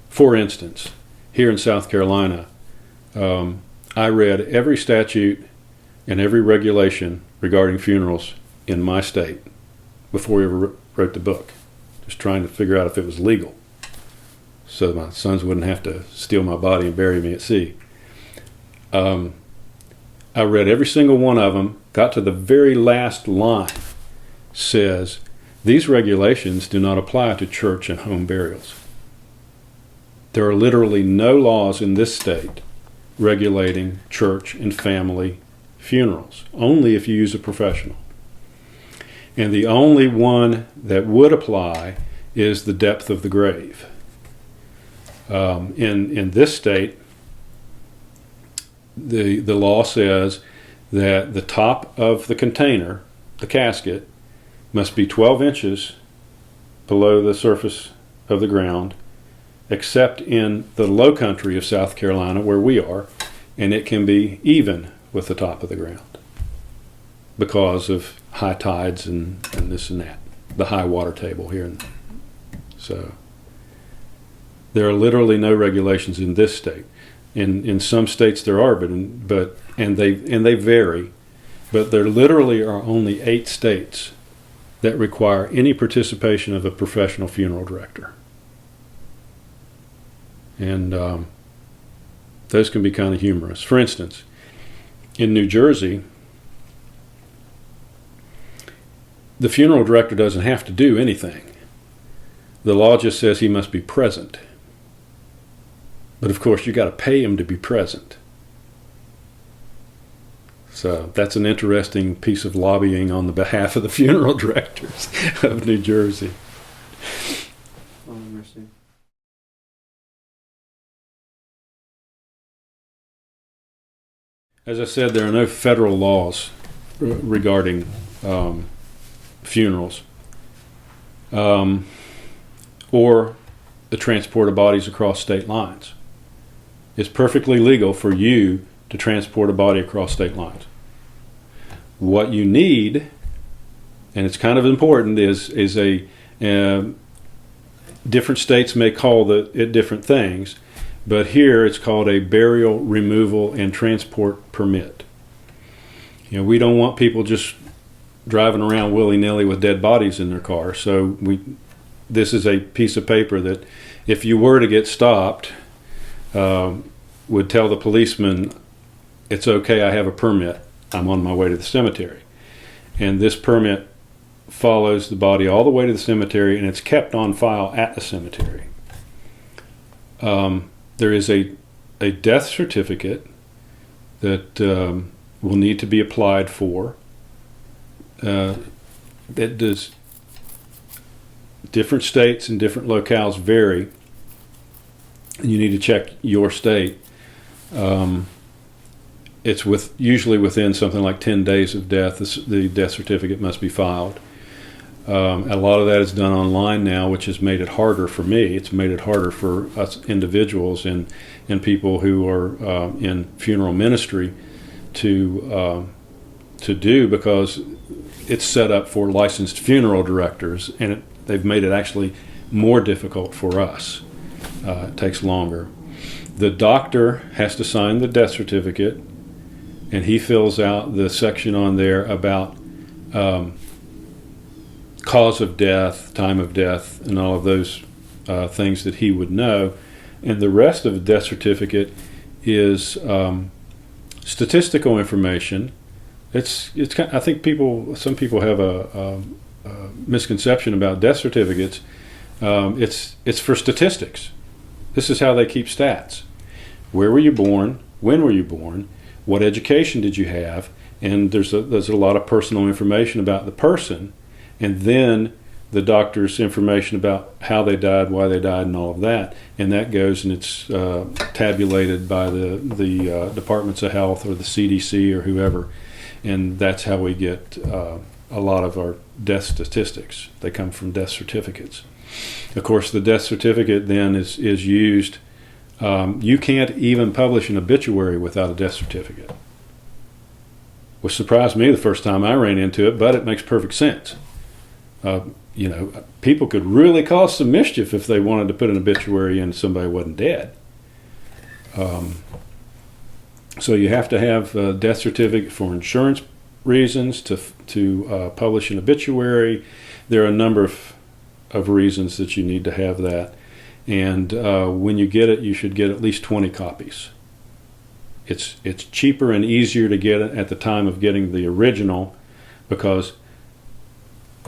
For instance, here in South Carolina, I read every statute and every regulation regarding funerals in my state before we ever wrote the book, just trying to figure out if it was legal, so my sons wouldn't have to steal my body and bury me at sea. I read every single one of them, got to the very last line, says, these regulations do not apply to church and home burials. There are literally no laws in this state regulating church and family funerals, only if you use a professional. And the only one that would apply is the depth of the grave. In this state, the law says that the top of the container, the casket, must be 12 inches below the surface of the ground, except in the low country of South Carolina where we are, and it can be even with the top of the ground because of high tides and this and that, the high water table here. So there are literally no regulations in this state. In some states there are, but they vary. But there literally are only 8 states that require any participation of a professional funeral director, and those can be kind of humorous. For instance, in New Jersey, the funeral director doesn't have to do anything. The law just says he must be present. But of course, you got to pay him to be present. So that's an interesting piece of lobbying on the behalf of the funeral directors of New Jersey. Oh, mercy. As I said, there are no federal laws regarding funerals or the transport of bodies across state lines. It's perfectly legal for you to transport a body across state lines. What you need, and it's kind of important, is different states may call it different things, but here it's called a burial, removal, and transport permit. We don't want people just driving around willy-nilly with dead bodies in their car. So this is a piece of paper that if you were to get stopped, would tell the policeman, it's okay, I have a permit, I'm on my way to the cemetery. And this permit follows the body all the way to the cemetery, and it's kept on file at the cemetery. There is a death certificate that will need to be applied for. It does. Different states and different locales vary, and you need to check your state. It's usually within something like 10 days of death. The death certificate must be filed. A lot of that is done online now, which has made it harder for me. It's made it harder for us individuals and people who are in funeral ministry to do, because it's set up for licensed funeral directors, and they've made it actually more difficult for us. It takes longer. The doctor has to sign the death certificate, and he fills out the section on there about cause of death, time of death, and all of those things that he would know. And the rest of the death certificate is statistical information. It's I think some people have a misconception about death certificates. It's for statistics. This is how they keep stats. Where were you born? When were you born? What education did you have? And there's a lot of personal information about the person, and then the doctor's information about how they died, why they died, and all of that. And that goes and it's tabulated by the departments of health or the CDC or whoever. And that's how we get a lot of our death statistics. They come from death certificates. Of course, the death certificate then is used. You can't even publish an obituary without a death certificate, which surprised me the first time I ran into it, but it makes perfect sense. People could really cause some mischief if they wanted to put an obituary in somebody who wasn't dead. So you have to have a death certificate for insurance reasons, to publish an obituary. There are a number of reasons that you need to have that. And when you get it, you should get at least 20 copies. It's cheaper and easier to get it at the time of getting the original, because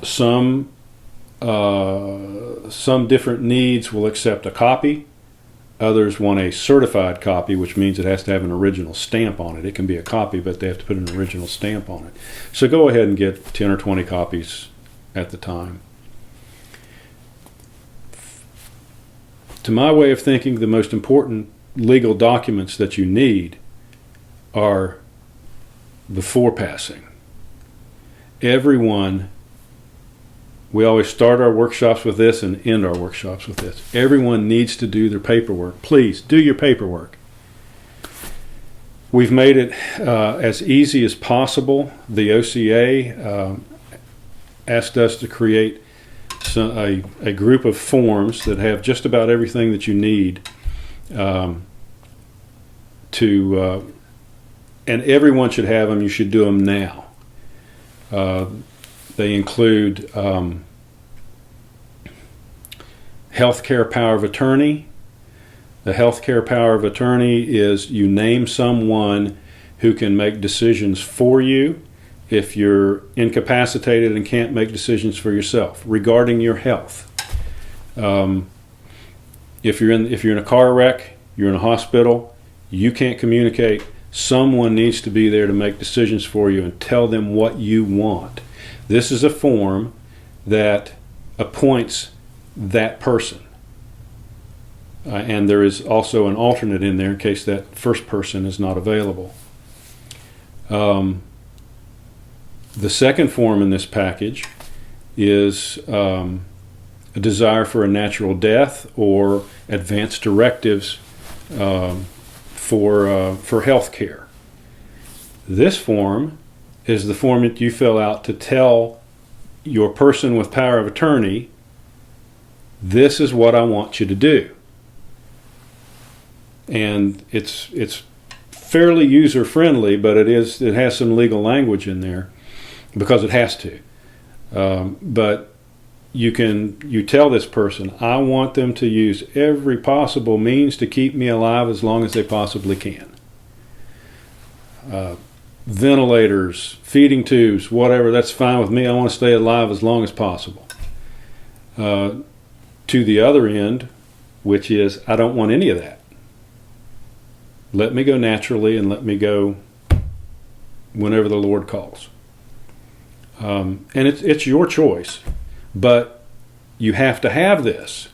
some different needs will accept a copy. Others want a certified copy, which means it has to have an original stamp on it. It can be a copy, but they have to put an original stamp on it. So go ahead and get 10 or 20 copies at the time. To my way of thinking, the most important legal documents that you need are before passing. Everyone, we always start our workshops with this and end our workshops with this. Everyone needs to do their paperwork. Please do your paperwork. We've made it as easy as possible. The OCA asked us to create a group of forms that have just about everything that you need and everyone should have them. You should do them now. They include healthcare power of attorney. The healthcare power of attorney is you name someone who can make decisions for you if you're incapacitated and can't make decisions for yourself regarding your health. If you're in a car wreck, you're in a hospital, you can't communicate, someone needs to be there to make decisions for you and tell them what you want. This is a form that appoints that person. And there is also an alternate in there in case that first person is not available. The second form in this package is a desire for a natural death or advance directives for health care. This form is the form that you fill out to tell your person with power of attorney, this is what I want you to do. And it's fairly user friendly, but it has some legal language in there because it has to. But you tell this person, I want them to use every possible means to keep me alive as long as they possibly can. Ventilators, feeding tubes, whatever, that's fine with me. I want to stay alive as long as possible. To the other end, which is, I don't want any of that. Let me go naturally and let me go whenever the Lord calls. And it's your choice, but you have to have this.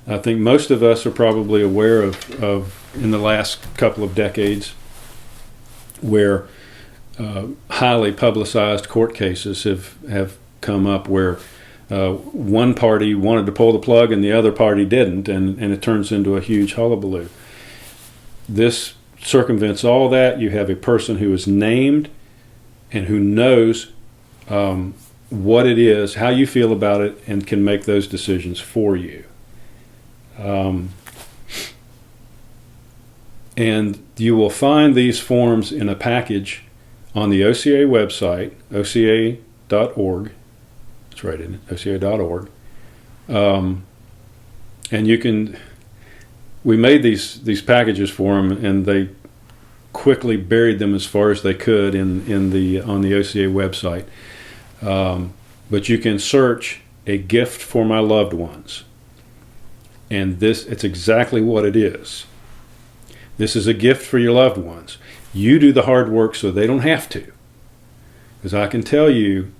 I think most of us are probably aware of in the last couple of decades where highly publicized court cases have come up where one party wanted to pull the plug and the other party didn't, and it turns into a huge hullabaloo. This circumvents all that. You have a person who is named and who knows what it is, how you feel about it, and can make those decisions for you. And you will find these forms in a package on the OCA website, oca.org. That's right, isn't it? oca.org. And you can. We made these packages for them, and they quickly buried them as far as they could on the OCA website. But you can search a gift for my loved ones, and it's exactly what it is. This is a gift for your loved ones. You do the hard work so they don't have to. Because I can tell you,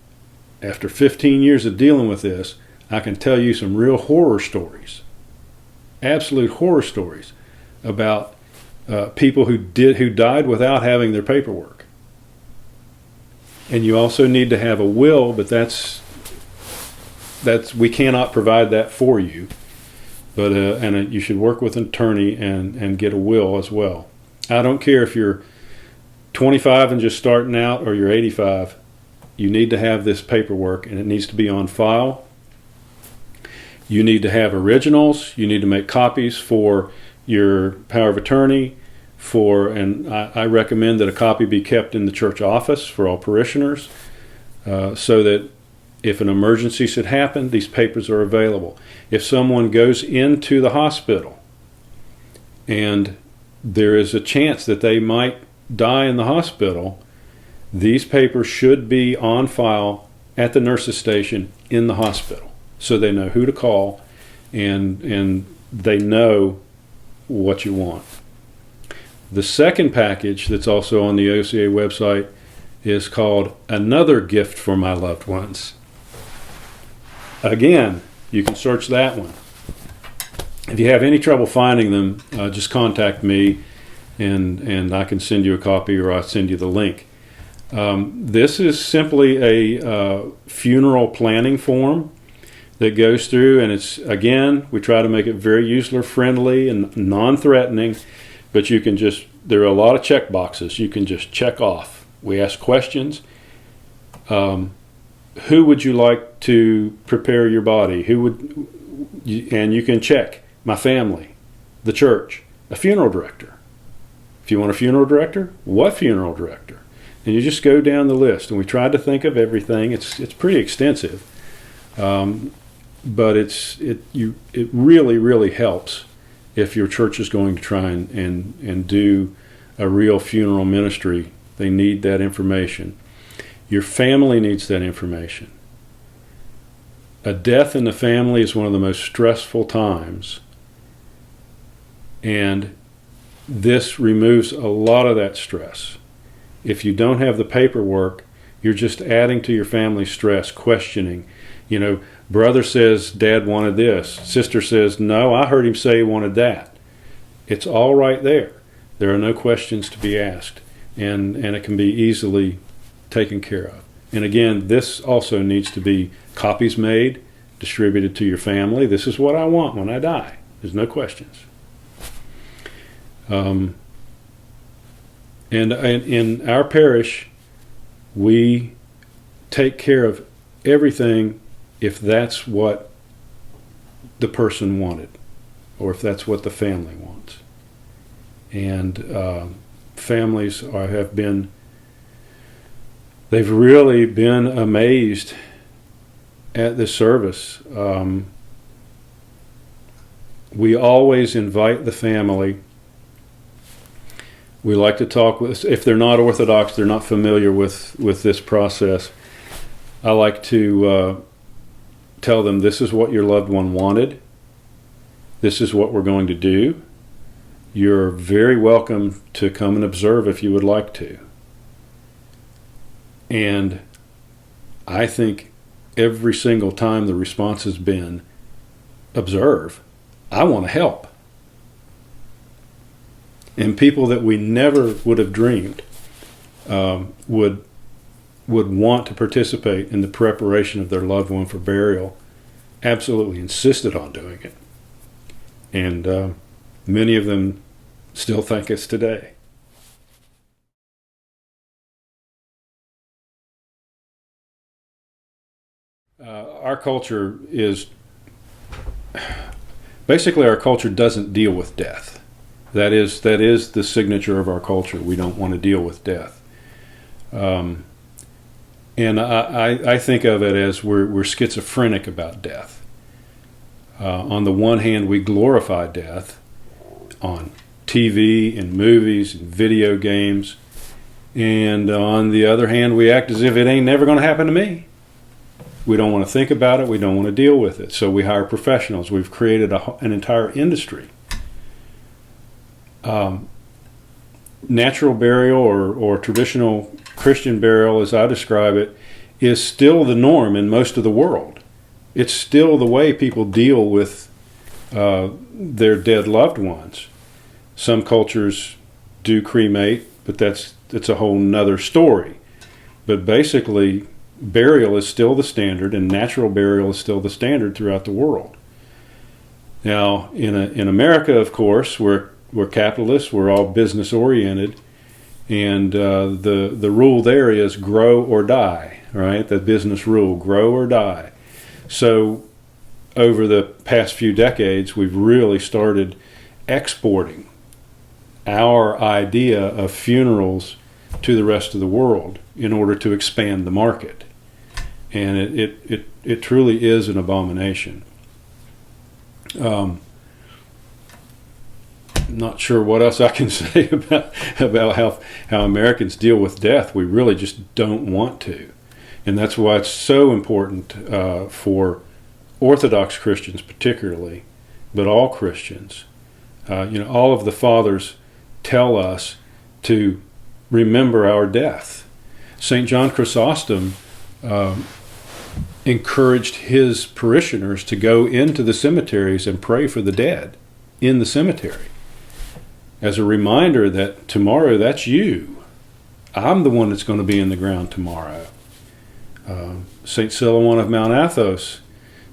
after 15 years of dealing with this, I can tell you some real horror stories. Absolute horror stories about people who died without having their paperwork. And you also need to have a will, but that's we cannot provide that for you. But you should work with an attorney and get a will as well. I don't care if you're 25 and just starting out or you're 85. You need to have this paperwork, and it needs to be on file. You need to have originals. You need to make copies for your power of attorney. and I recommend that a copy be kept in the church office for all parishioners, so that if an emergency should happen, these papers are available. If someone goes into the hospital and there is a chance that they might die in the hospital, these papers should be on file at the nurse's station in the hospital, so they know who to call and they know what you want. The second package that's also on the OCA website is called Another Gift for My Loved Ones. Again, you can search that one. If you have any trouble finding them, just contact me and I can send you a copy, or I'll send you the link. This is simply a funeral planning form that goes through, and it's, again, we try to make it very user-friendly and non-threatening, but you can just, there are a lot of check boxes you can just check off. We ask questions. Who would you like to prepare your body? And you can check my family, the church, a funeral director. If you want a funeral director, what funeral director? And you just go down the list, and we tried to think of everything. It's pretty extensive, but it really, really helps if your church is going to try and do a real funeral ministry. They need that information. Your family needs that information. A death in the family is one of the most stressful times, and this removes a lot of that stress. If you don't have the paperwork, you're just adding to your family's stress, questioning. Brother says dad wanted this. Sister says, no, I heard him say he wanted that. It's all right there. There are no questions to be asked, and it can be easily taken care of. And again, this also needs to be copies made, distributed to your family. This is what I want when I die. There's no questions. And in our parish, we take care of everything if that's what the person wanted, or if that's what the family wants. And families they've really been amazed at this service. We always invite the family. We like to talk with, if they're not Orthodox, they're not familiar with this process, I like to tell them, this is what your loved one wanted. This is what we're going to do. You're very welcome to come and observe if you would like to. And I think every single time the response has been, observe, I want to help. And people that we never would have dreamed would want to participate in the preparation of their loved one for burial absolutely insisted on doing it. And many of them still thank us today. Our culture is, basically our culture doesn't deal with death. That is the signature of our culture. We don't want to deal with death. And I think of it as we're schizophrenic about death. On the one hand, we glorify death on TV and movies and video games. And on the other hand, we act as if it ain't never going to happen to me. We don't want to think about it. We don't want to deal with it. So we hire professionals. We've created an entire industry. Natural burial or traditional Christian burial, as I describe it, is still the norm in most of the world. It's still the way people deal with their dead loved ones. Some cultures do cremate, but that's a whole nother story. But basically, burial is still the standard, and natural burial is still the standard throughout the world. Now, in America, of course, we're capitalists. We're all business oriented, and the rule there is grow or die. Right, the business rule: grow or die. So, over the past few decades, we've really started exporting our idea of funerals to the rest of the world in order to expand the market. And it truly is an abomination. Not sure what else I can say about how Americans deal with death. We really just don't want to. And that's why it's so important for Orthodox Christians particularly, but all Christians. All of the fathers tell us to remember our death. St. John Chrysostom encouraged his parishioners to go into the cemeteries and pray for the dead in the cemetery, as a reminder that tomorrow that's you. I'm the one that's going to be in the ground tomorrow. St. Silouan of Mount Athos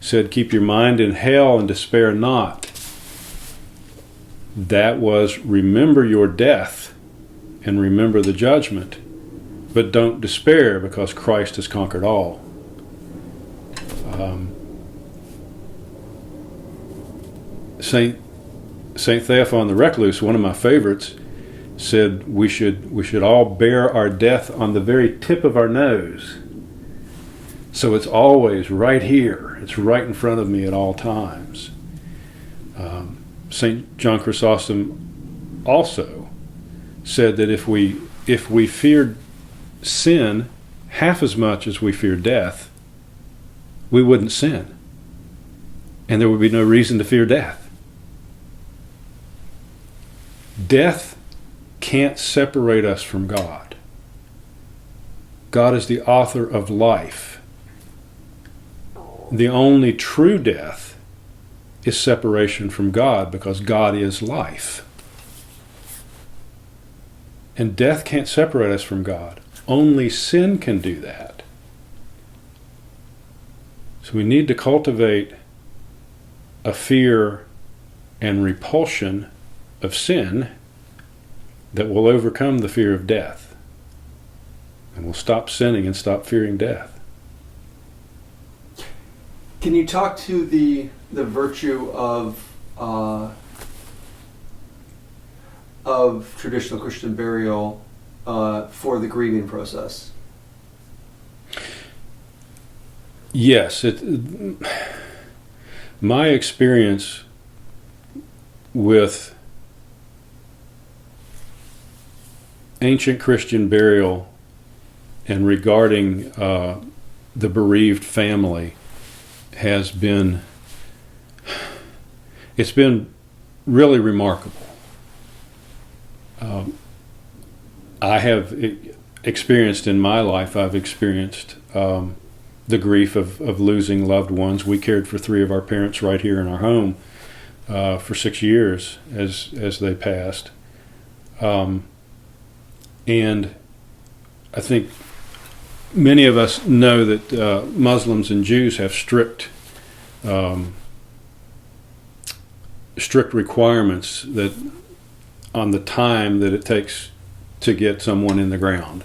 said, keep your mind in hell and despair not. That was, remember your death and remember the judgment, but don't despair because Christ has conquered all. Saint Theophan the Recluse, one of my favorites, said we should all bear our death on the very tip of our nose. So it's always right here. It's right in front of me at all times. St. John Chrysostom also said that if we feared sin half as much as we fear death, we wouldn't sin. And there would be no reason to fear death. Death can't separate us from God. God is the author of life. The only true death is separation from God, because God is life. And death can't separate us from God. Only sin can do that. So we need to cultivate a fear and repulsion of sin that will overcome the fear of death. And we'll stop sinning and stop fearing death. Can you talk to the virtue of traditional Christian burial for the grieving process? Yes. My experience with ancient Christian burial and regarding the bereaved family has been, it's been really remarkable. I have experienced in my life, I've experienced the grief of losing loved ones. We cared for 3 of our parents right here in our home for 6 years as they passed. And I think many of us know that Muslims and Jews have strict requirements that on the time that it takes to get someone in the ground,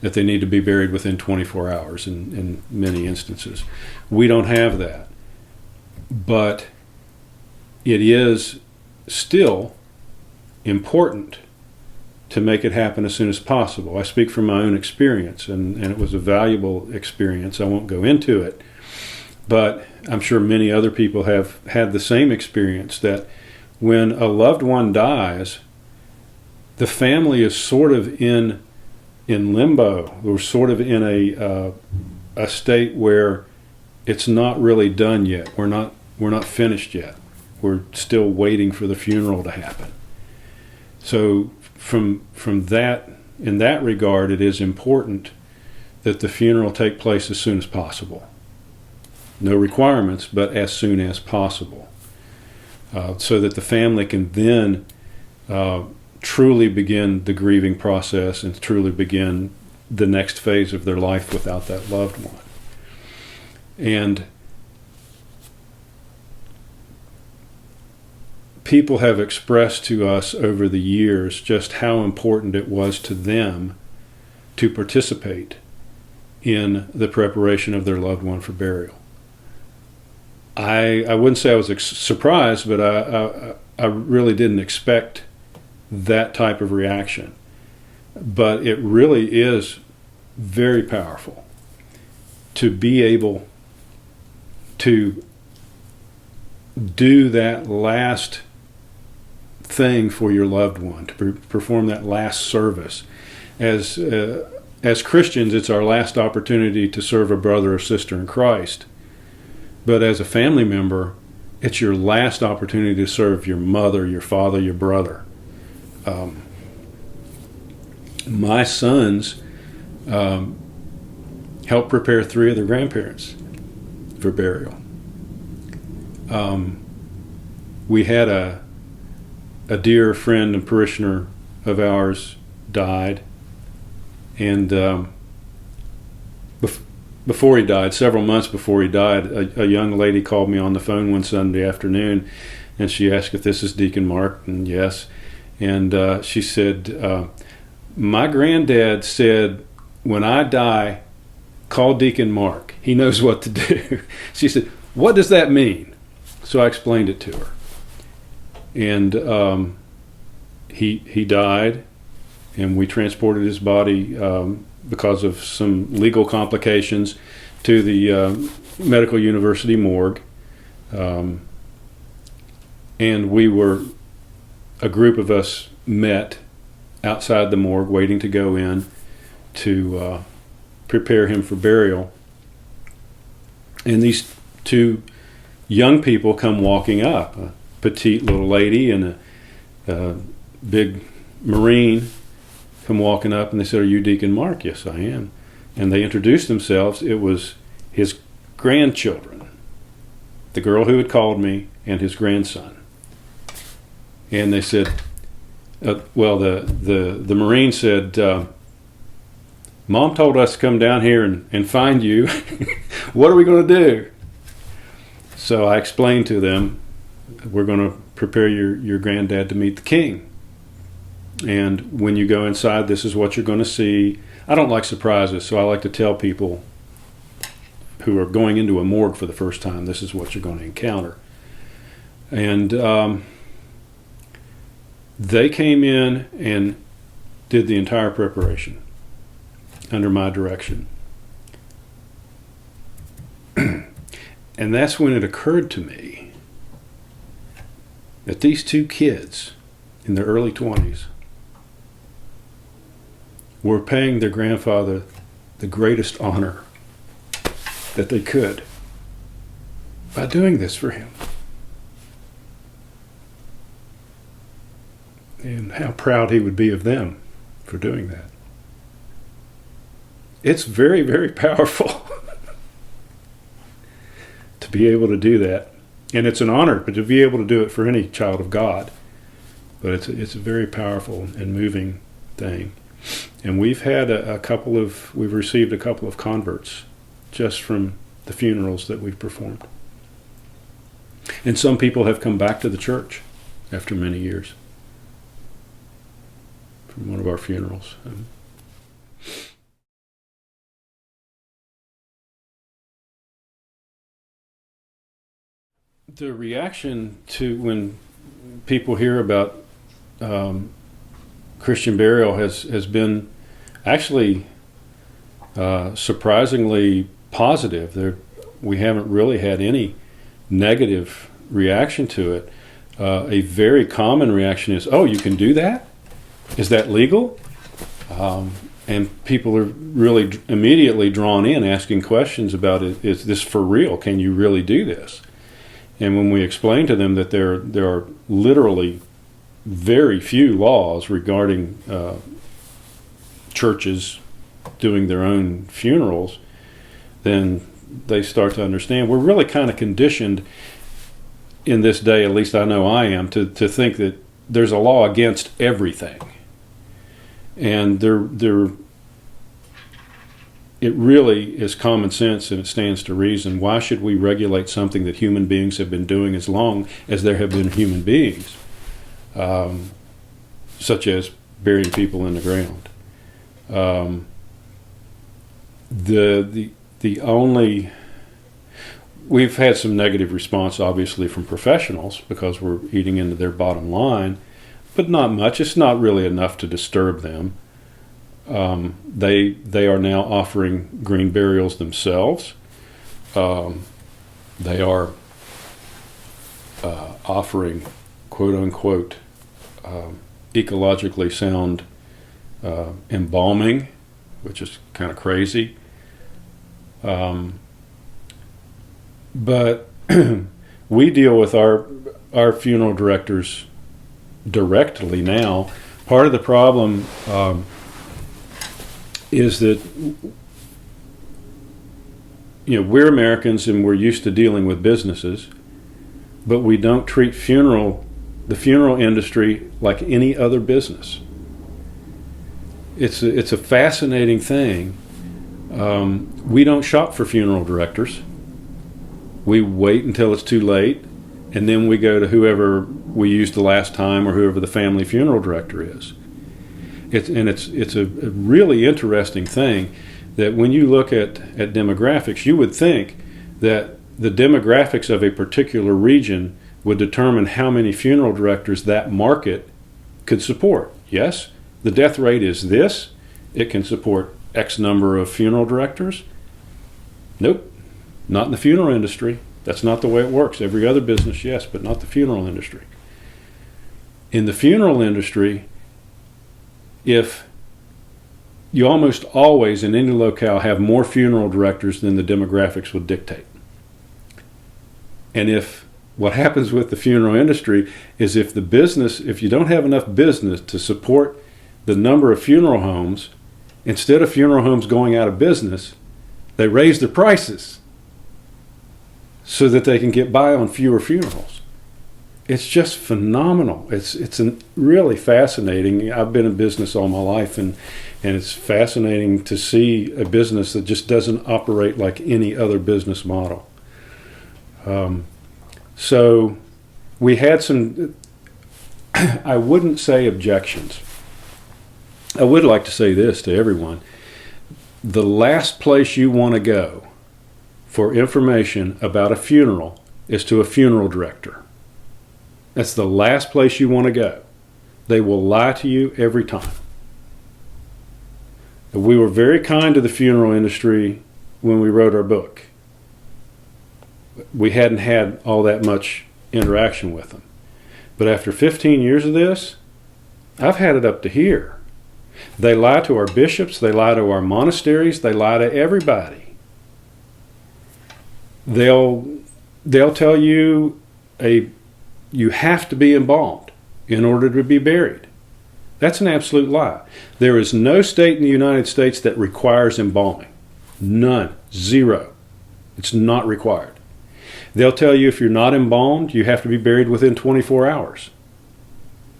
that they need to be buried within 24 hours in many instances. We don't have that. But it is still important to make it happen as soon as possible. I speak from my own experience, and it was a valuable experience. I won't go into it, but I'm sure many other people have had the same experience, that when a loved one dies, the family is sort of in limbo. We're sort of in a state where it's not really done yet. We're not finished yet. We're still waiting for the funeral to happen. So from that, in that regard, it is important that the funeral take place as soon as possible. No requirements, but as soon as possible, so that the family can then truly begin the grieving process and truly begin the next phase of their life without that loved one. And people have expressed to us over the years just how important it was to them to participate in the preparation of their loved one for burial. I wouldn't say I was surprised, but I really didn't expect that type of reaction. But it really is very powerful to be able to do that last thing for your loved one, to perform that last service. As Christians, it's our last opportunity to serve a brother or sister in Christ. But as a family member, it's your last opportunity to serve your mother, your father, your brother. My sons helped prepare 3 of their grandparents for burial. We had a dear friend and parishioner of ours died, and before he died, several months before he died, a young lady called me on the phone one Sunday afternoon, and she asked if this is Deacon Mark, and yes. And she said, my granddad said, when I die, call Deacon Mark. He knows what to do. She said, what does that mean? So I explained it to her. And he died, and we transported his body because of some legal complications to the Medical University morgue. And a group of us met outside the morgue waiting to go in to prepare him for burial. And these 2 young people come walking up, a petite little lady and a big Marine come walking up, and they said, are you Deacon Mark? Yes, I am. And they introduced themselves. It was his grandchildren, the girl who had called me and his grandson. And they said, the Marine said, Mom told us to come down here and find you. What are we going to do? So I explained to them, we're going to prepare your granddad to meet the king. And when you go inside, this is what you're going to see. I don't like surprises, so I like to tell people who are going into a morgue for the first time, this is what you're going to encounter. And they came in and did the entire preparation under my direction. And that's when it occurred to me that these 2 kids in their early 20s were paying their grandfather the greatest honor that they could by doing this for him. And how proud he would be of them for doing that. It's very, very powerful to be able to do that. And it's an honor, but to be able to do it for any child of God. But it's a very powerful and moving thing. And we've had we've received a couple of converts just from the funerals that we've performed. And some people have come back to the church after many years from one of our funerals. The reaction to when people hear about Christian burial has been actually surprisingly positive. We haven't really had any negative reaction to it. A very common reaction is, oh, you can do that? Is that legal? And people are really immediately drawn in asking questions about it. Is this for real? Can you really do this? And when we explain to them that there are literally very few laws regarding churches doing their own funerals, then they start to understand. We're really kind of conditioned in this day, at least I know I am, to think that there's a law against everything. And it really is common sense, and it stands to reason. Why should we regulate something that human beings have been doing as long as there have been human beings, such as burying people in the ground? We've had some negative response, obviously, from professionals because we're eating into their bottom line, but not much. It's not really enough to disturb them. They are now offering green burials themselves. They are offering, quote unquote, ecologically sound embalming, which is kind of crazy. But we deal with our funeral directors directly now. Part of the problem is that we're Americans and we're used to dealing with businesses, but we don't treat the funeral industry like any other business. It's a fascinating thing. We don't shop for funeral directors. We wait until it's too late, and then we go to whoever we used the last time or whoever the family funeral director is. It's a really interesting thing that when you look at demographics, you would think that the demographics of a particular region would determine how many funeral directors that market could support. Yes, the death rate is this. It can support X number of funeral directors. Nope, not in the funeral industry. That's not the way it works. Every other business, yes, but not the funeral industry. In the funeral industry, if you almost always in any locale have more funeral directors than the demographics would dictate. And if what happens with the funeral industry is if you don't have enough business to support the number of funeral homes, instead of funeral homes going out of business, they raise their prices so that they can get by on fewer funerals. It's just phenomenal. It's really fascinating. I've been in business all my life, and it's fascinating to see a business that just doesn't operate like any other business model. So we had some, I wouldn't say objections. I would like to say this to everyone. The last place you want to go for information about a funeral is to a funeral director. That's the last place you want to go. They will lie to you every time. We were very kind to the funeral industry when we wrote our book. We hadn't had all that much interaction with them. But after 15 years of this, I've had it up to here. They lie to our bishops, they lie to our monasteries, they lie to everybody. They'll tell you you have to be embalmed in order to be buried. That's an absolute lie. There is no state in the United States that requires embalming. None. Zero. It's not required. They'll tell you if you're not embalmed, you have to be buried within 24 hours.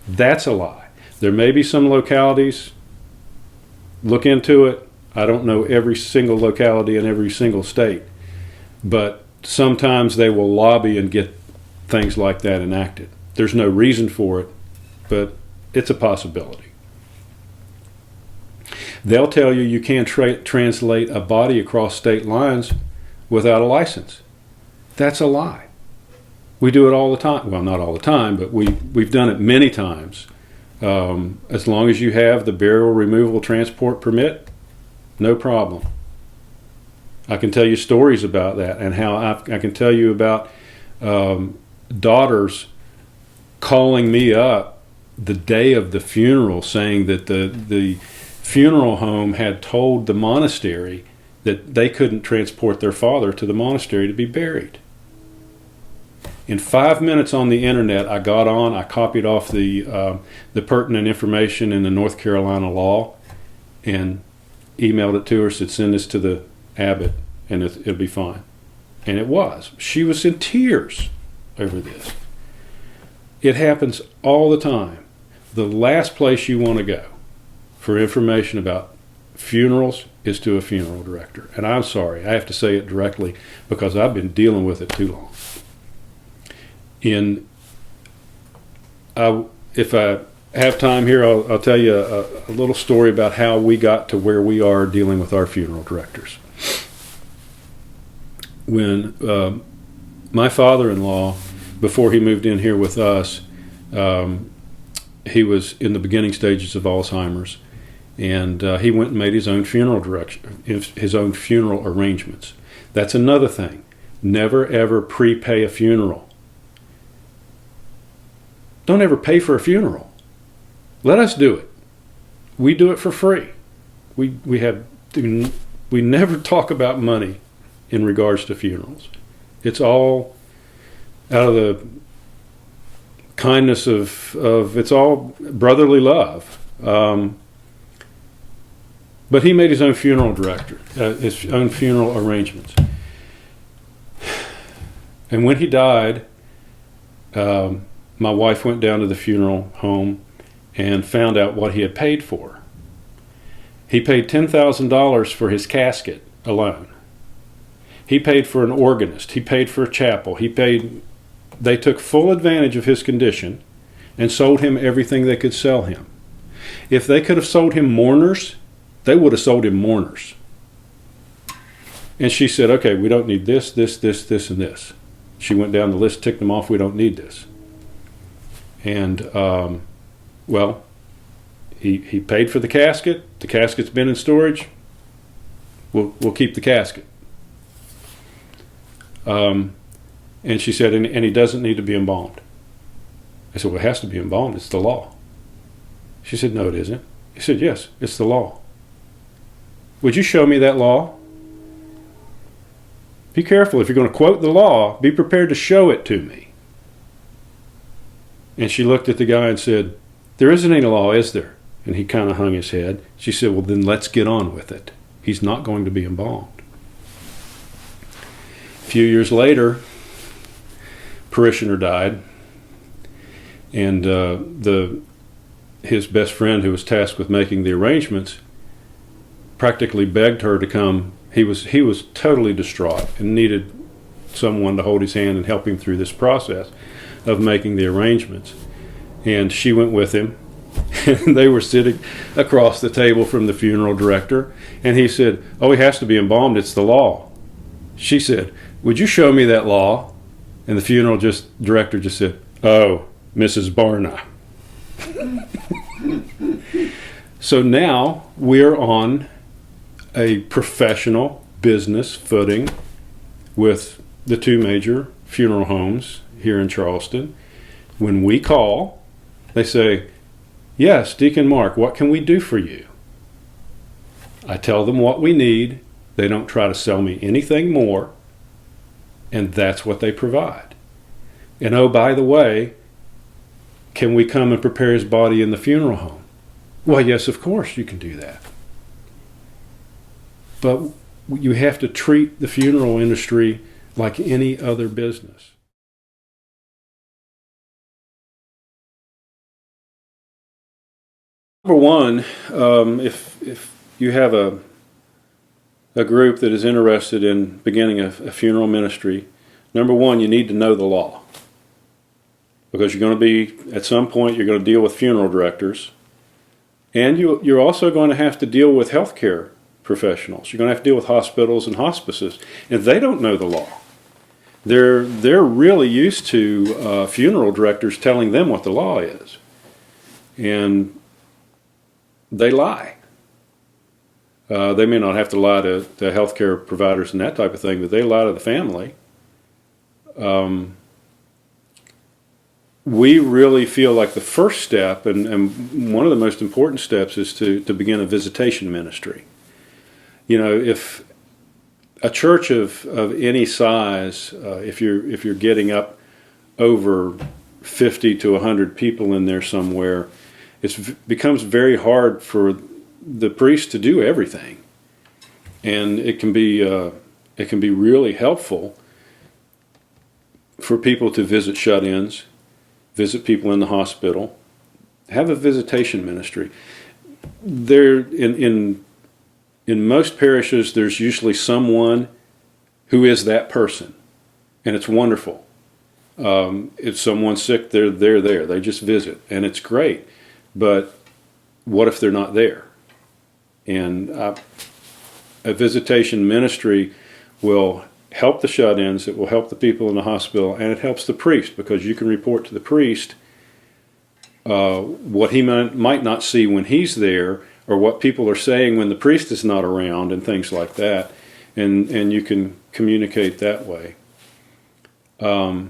That's a lie. There may be some localities, look into it. I don't know every single locality in every single state, but sometimes they will lobby and get things like that enacted. There's no reason for it, but it's a possibility. They'll tell you you can't translate a body across state lines without a license. That's a lie. We do it all the time. Well, not all the time, but we've done it many times. As long as you have the burial removal transport permit, no problem. I can tell you stories about that and how I can tell you about daughters calling me up the day of the funeral saying that the funeral home had told the monastery that they couldn't transport their father to the monastery to be buried. In 5 minutes on the internet, I got on, I copied off the pertinent information in the North Carolina law and emailed it to her, said send this to the abbot and it'll be fine. And it was. She was in tears over this. It happens all the time. The last place you want to go for information about funerals is to a funeral director. And I'm sorry, I have to say it directly because I've been dealing with it too long. If I have time here, I'll tell you a little story about how we got to where we are dealing with our funeral directors. When my father-in-law, before he moved in here with us, he was in the beginning stages of Alzheimer's, and he went and made his own his own funeral arrangements. That's another thing. Never ever prepay a funeral. Don't ever pay for a funeral. Let us do it. We do it for free. We never talk about money in regards to funerals. It's all out of the kindness of it's all brotherly love. But he made his own funeral his own funeral arrangements. And when he died, my wife went down to the funeral home and found out what he had paid for. He paid $10,000 for his casket alone. He paid for an organist. He paid for a chapel. They took full advantage of his condition and sold him everything they could sell him. If they could have sold him mourners, they would have sold him mourners. And she said, okay, we don't need this, this, this, this, and this. She went down the list, ticked them off, we don't need this. And, well, he paid for the casket. The casket's been in storage. We'll keep the casket. And she said, and he doesn't need to be embalmed. I said, well, it has to be embalmed. It's the law. She said, no, it isn't. He said, yes, it's the law. Would you show me that law? Be careful. If you're going to quote the law, be prepared to show it to me. And she looked at the guy and said, there isn't any law, is there? And he kind of hung his head. She said, well, then let's get on with it. He's not going to be embalmed. A few years later, parishioner died, and his best friend, who was tasked with making the arrangements, practically begged her to come. He was totally distraught and needed someone to hold his hand and help him through this process of making the arrangements. And she went with him. And they were sitting across the table from the funeral director, and he said, oh, he has to be embalmed, it's the law. She said, would you show me that law? And the funeral director just said, oh, Mrs. Barna. So now we're on a professional business footing with the two major funeral homes here in Charleston. When we call, they say, yes, Deacon Mark, what can we do for you? I tell them what we need. They don't try to sell me anything more. And that's what they provide. And oh, by the way, can we come and prepare his body in the funeral home? Well, yes, of course you can do that. But you have to treat the funeral industry like any other business. Number one, if you have a group that is interested in beginning a funeral ministry, number one, you need to know the law. Because you're going to be, at some point, you're going to deal with funeral directors. And you're also going to have to deal with healthcare professionals. You're going to have to deal with hospitals and hospices. And they don't know the law. They're really used to funeral directors telling them what the law is. And they lie. They may not have to lie to healthcare providers and that type of thing, but they lie to the family. We really feel like the first step, and one of the most important steps, is to begin a visitation ministry. You know, if a church of any size, if you're getting up over 50 to 100 people in there somewhere, it becomes very hard for the priest to do everything, and it can be really helpful for people to visit shut-ins, visit people in the hospital, have a visitation ministry. There in most parishes, there's usually someone who is that person, and it's wonderful. If someone's sick, they're there. They just visit, and it's great. But what if they're not there? And a visitation ministry will help the shut-ins, it will help the people in the hospital, and it helps the priest, because you can report to the priest what he might not see when he's there, or what people are saying when the priest is not around, and things like that. And you can communicate that way. The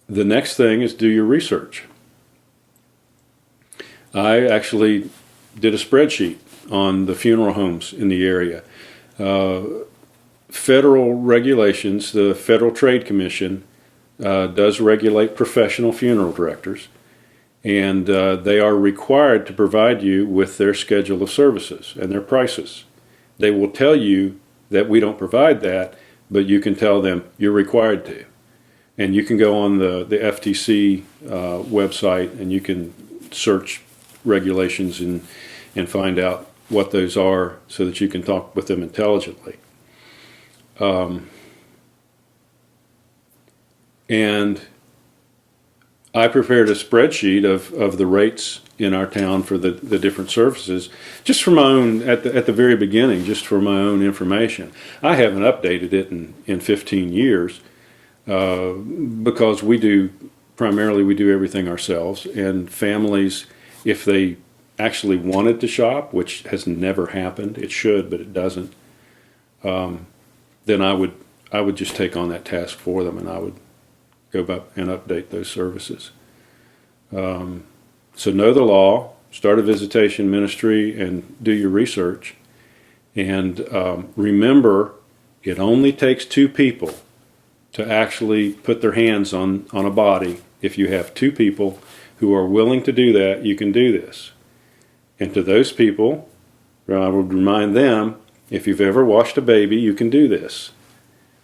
next thing is do your research. I actually did a spreadsheet on the funeral homes in the area. Federal regulations, the Federal Trade Commission does regulate professional funeral directors, and they are required to provide you with their schedule of services and their prices. They will tell you that we don't provide that, but you can tell them you're required to. And you can go on the FTC website, and you can search regulations and find out what those are, so that you can talk with them intelligently. And I prepared a spreadsheet of the rates in our town for the different services, just for my own, at the very beginning, just for my own information. I haven't updated it in 15 years because we do everything ourselves, and families, if they actually wanted to shop, which has never happened, it should, but it doesn't, then I would just take on that task for them, and I would go back and update those services. So know the law, start a visitation ministry, and do your research. And remember, it only takes two people to actually put their hands on a body. If you have two people who are willing to do that, you can do this. And to those people, I would remind them, if you've ever washed a baby, you can do this.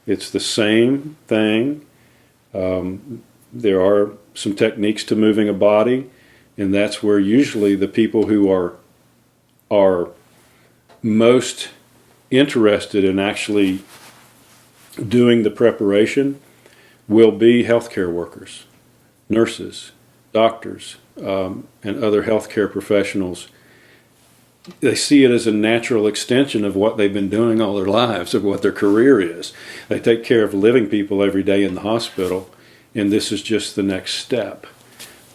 It's the same thing. There are some techniques to moving a body, and that's where usually the people who are most interested in actually doing the preparation will be healthcare workers, nurses, doctors, and other healthcare professionals. They see it as a natural extension of what they've been doing all their lives, of what their career is. They take care of living people every day in the hospital, and this is just the next step.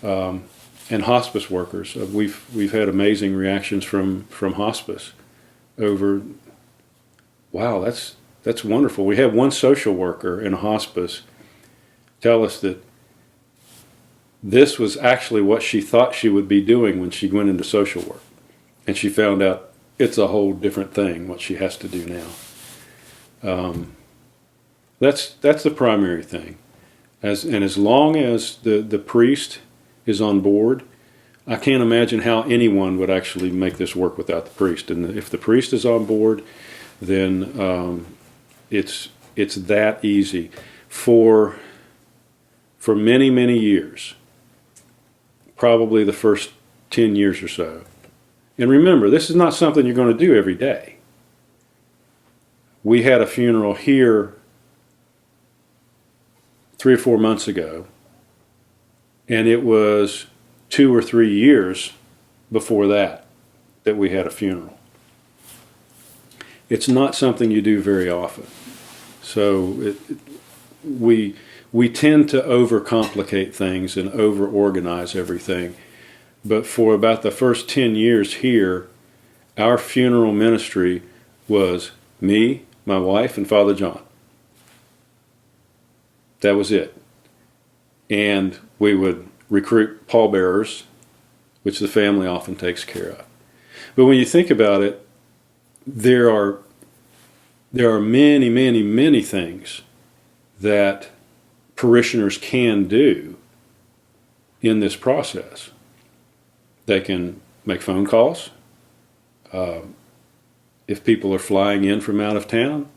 And hospice workers, we've had amazing reactions from hospice over, wow, that's wonderful. We had one social worker in a hospice tell us that this was actually what she thought she would be doing when she went into social work. And she found out it's a whole different thing, what she has to do now. That's the primary thing. As long as the priest is on board, I can't imagine how anyone would actually make this work without the priest. And if the priest is on board, then it's that easy. For many, many years, probably the first 10 years or so. And remember, this is not something you're going to do every day. We had a funeral here 3 or 4 months ago, and it was 2 or 3 years before that we had a funeral. It's not something you do very often. So we tend to overcomplicate things and over-organize everything. But for about the first 10 years here, our funeral ministry was me, my wife, and Father John. That was it. And we would recruit pallbearers, which the family often takes care of. But when you think about it, there are many, many, many things that parishioners can do in this process. They can make phone calls. If people are flying in from out of town,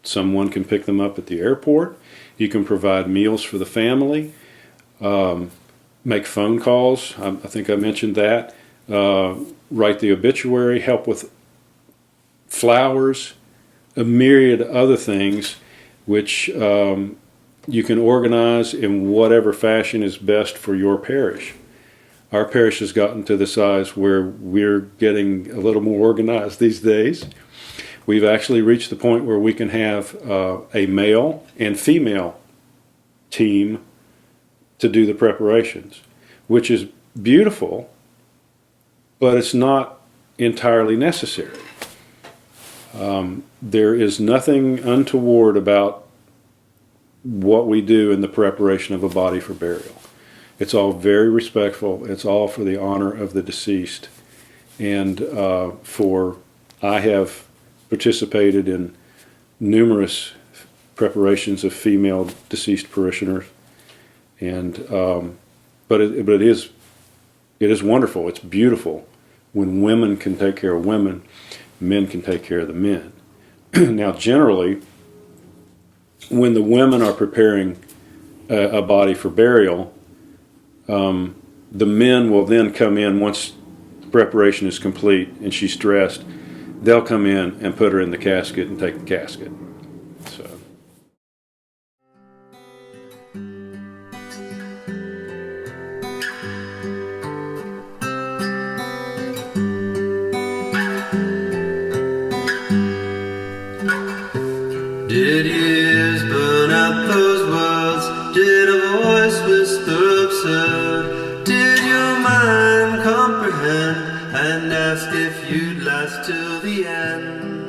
someone can pick them up at the airport. You can provide meals for the family. Make phone calls. I think I mentioned that. Write the obituary. Help with flowers. A myriad of other things which you can organize in whatever fashion is best for your parish. Our parish has gotten to the size where we're getting a little more organized these days. We've actually reached the point where we can have a male and female team to do the preparations, which is beautiful, but it's not entirely necessary. There is nothing untoward about what we do in the preparation of a body for burial. It's all very respectful. It's all for the honor of the deceased. And I have participated in numerous preparations of female deceased parishioners, and but it is wonderful. It's beautiful when women can take care of women, men can take care of the men. Now, generally, when the women are preparing a body for burial, the men will then come in once preparation is complete and she's dressed. They'll come in and put her in the casket and take the casket. So. Did years burn out those words? Did a voice whisper absurd? Did your mind comprehend and ask if you'd last till the end?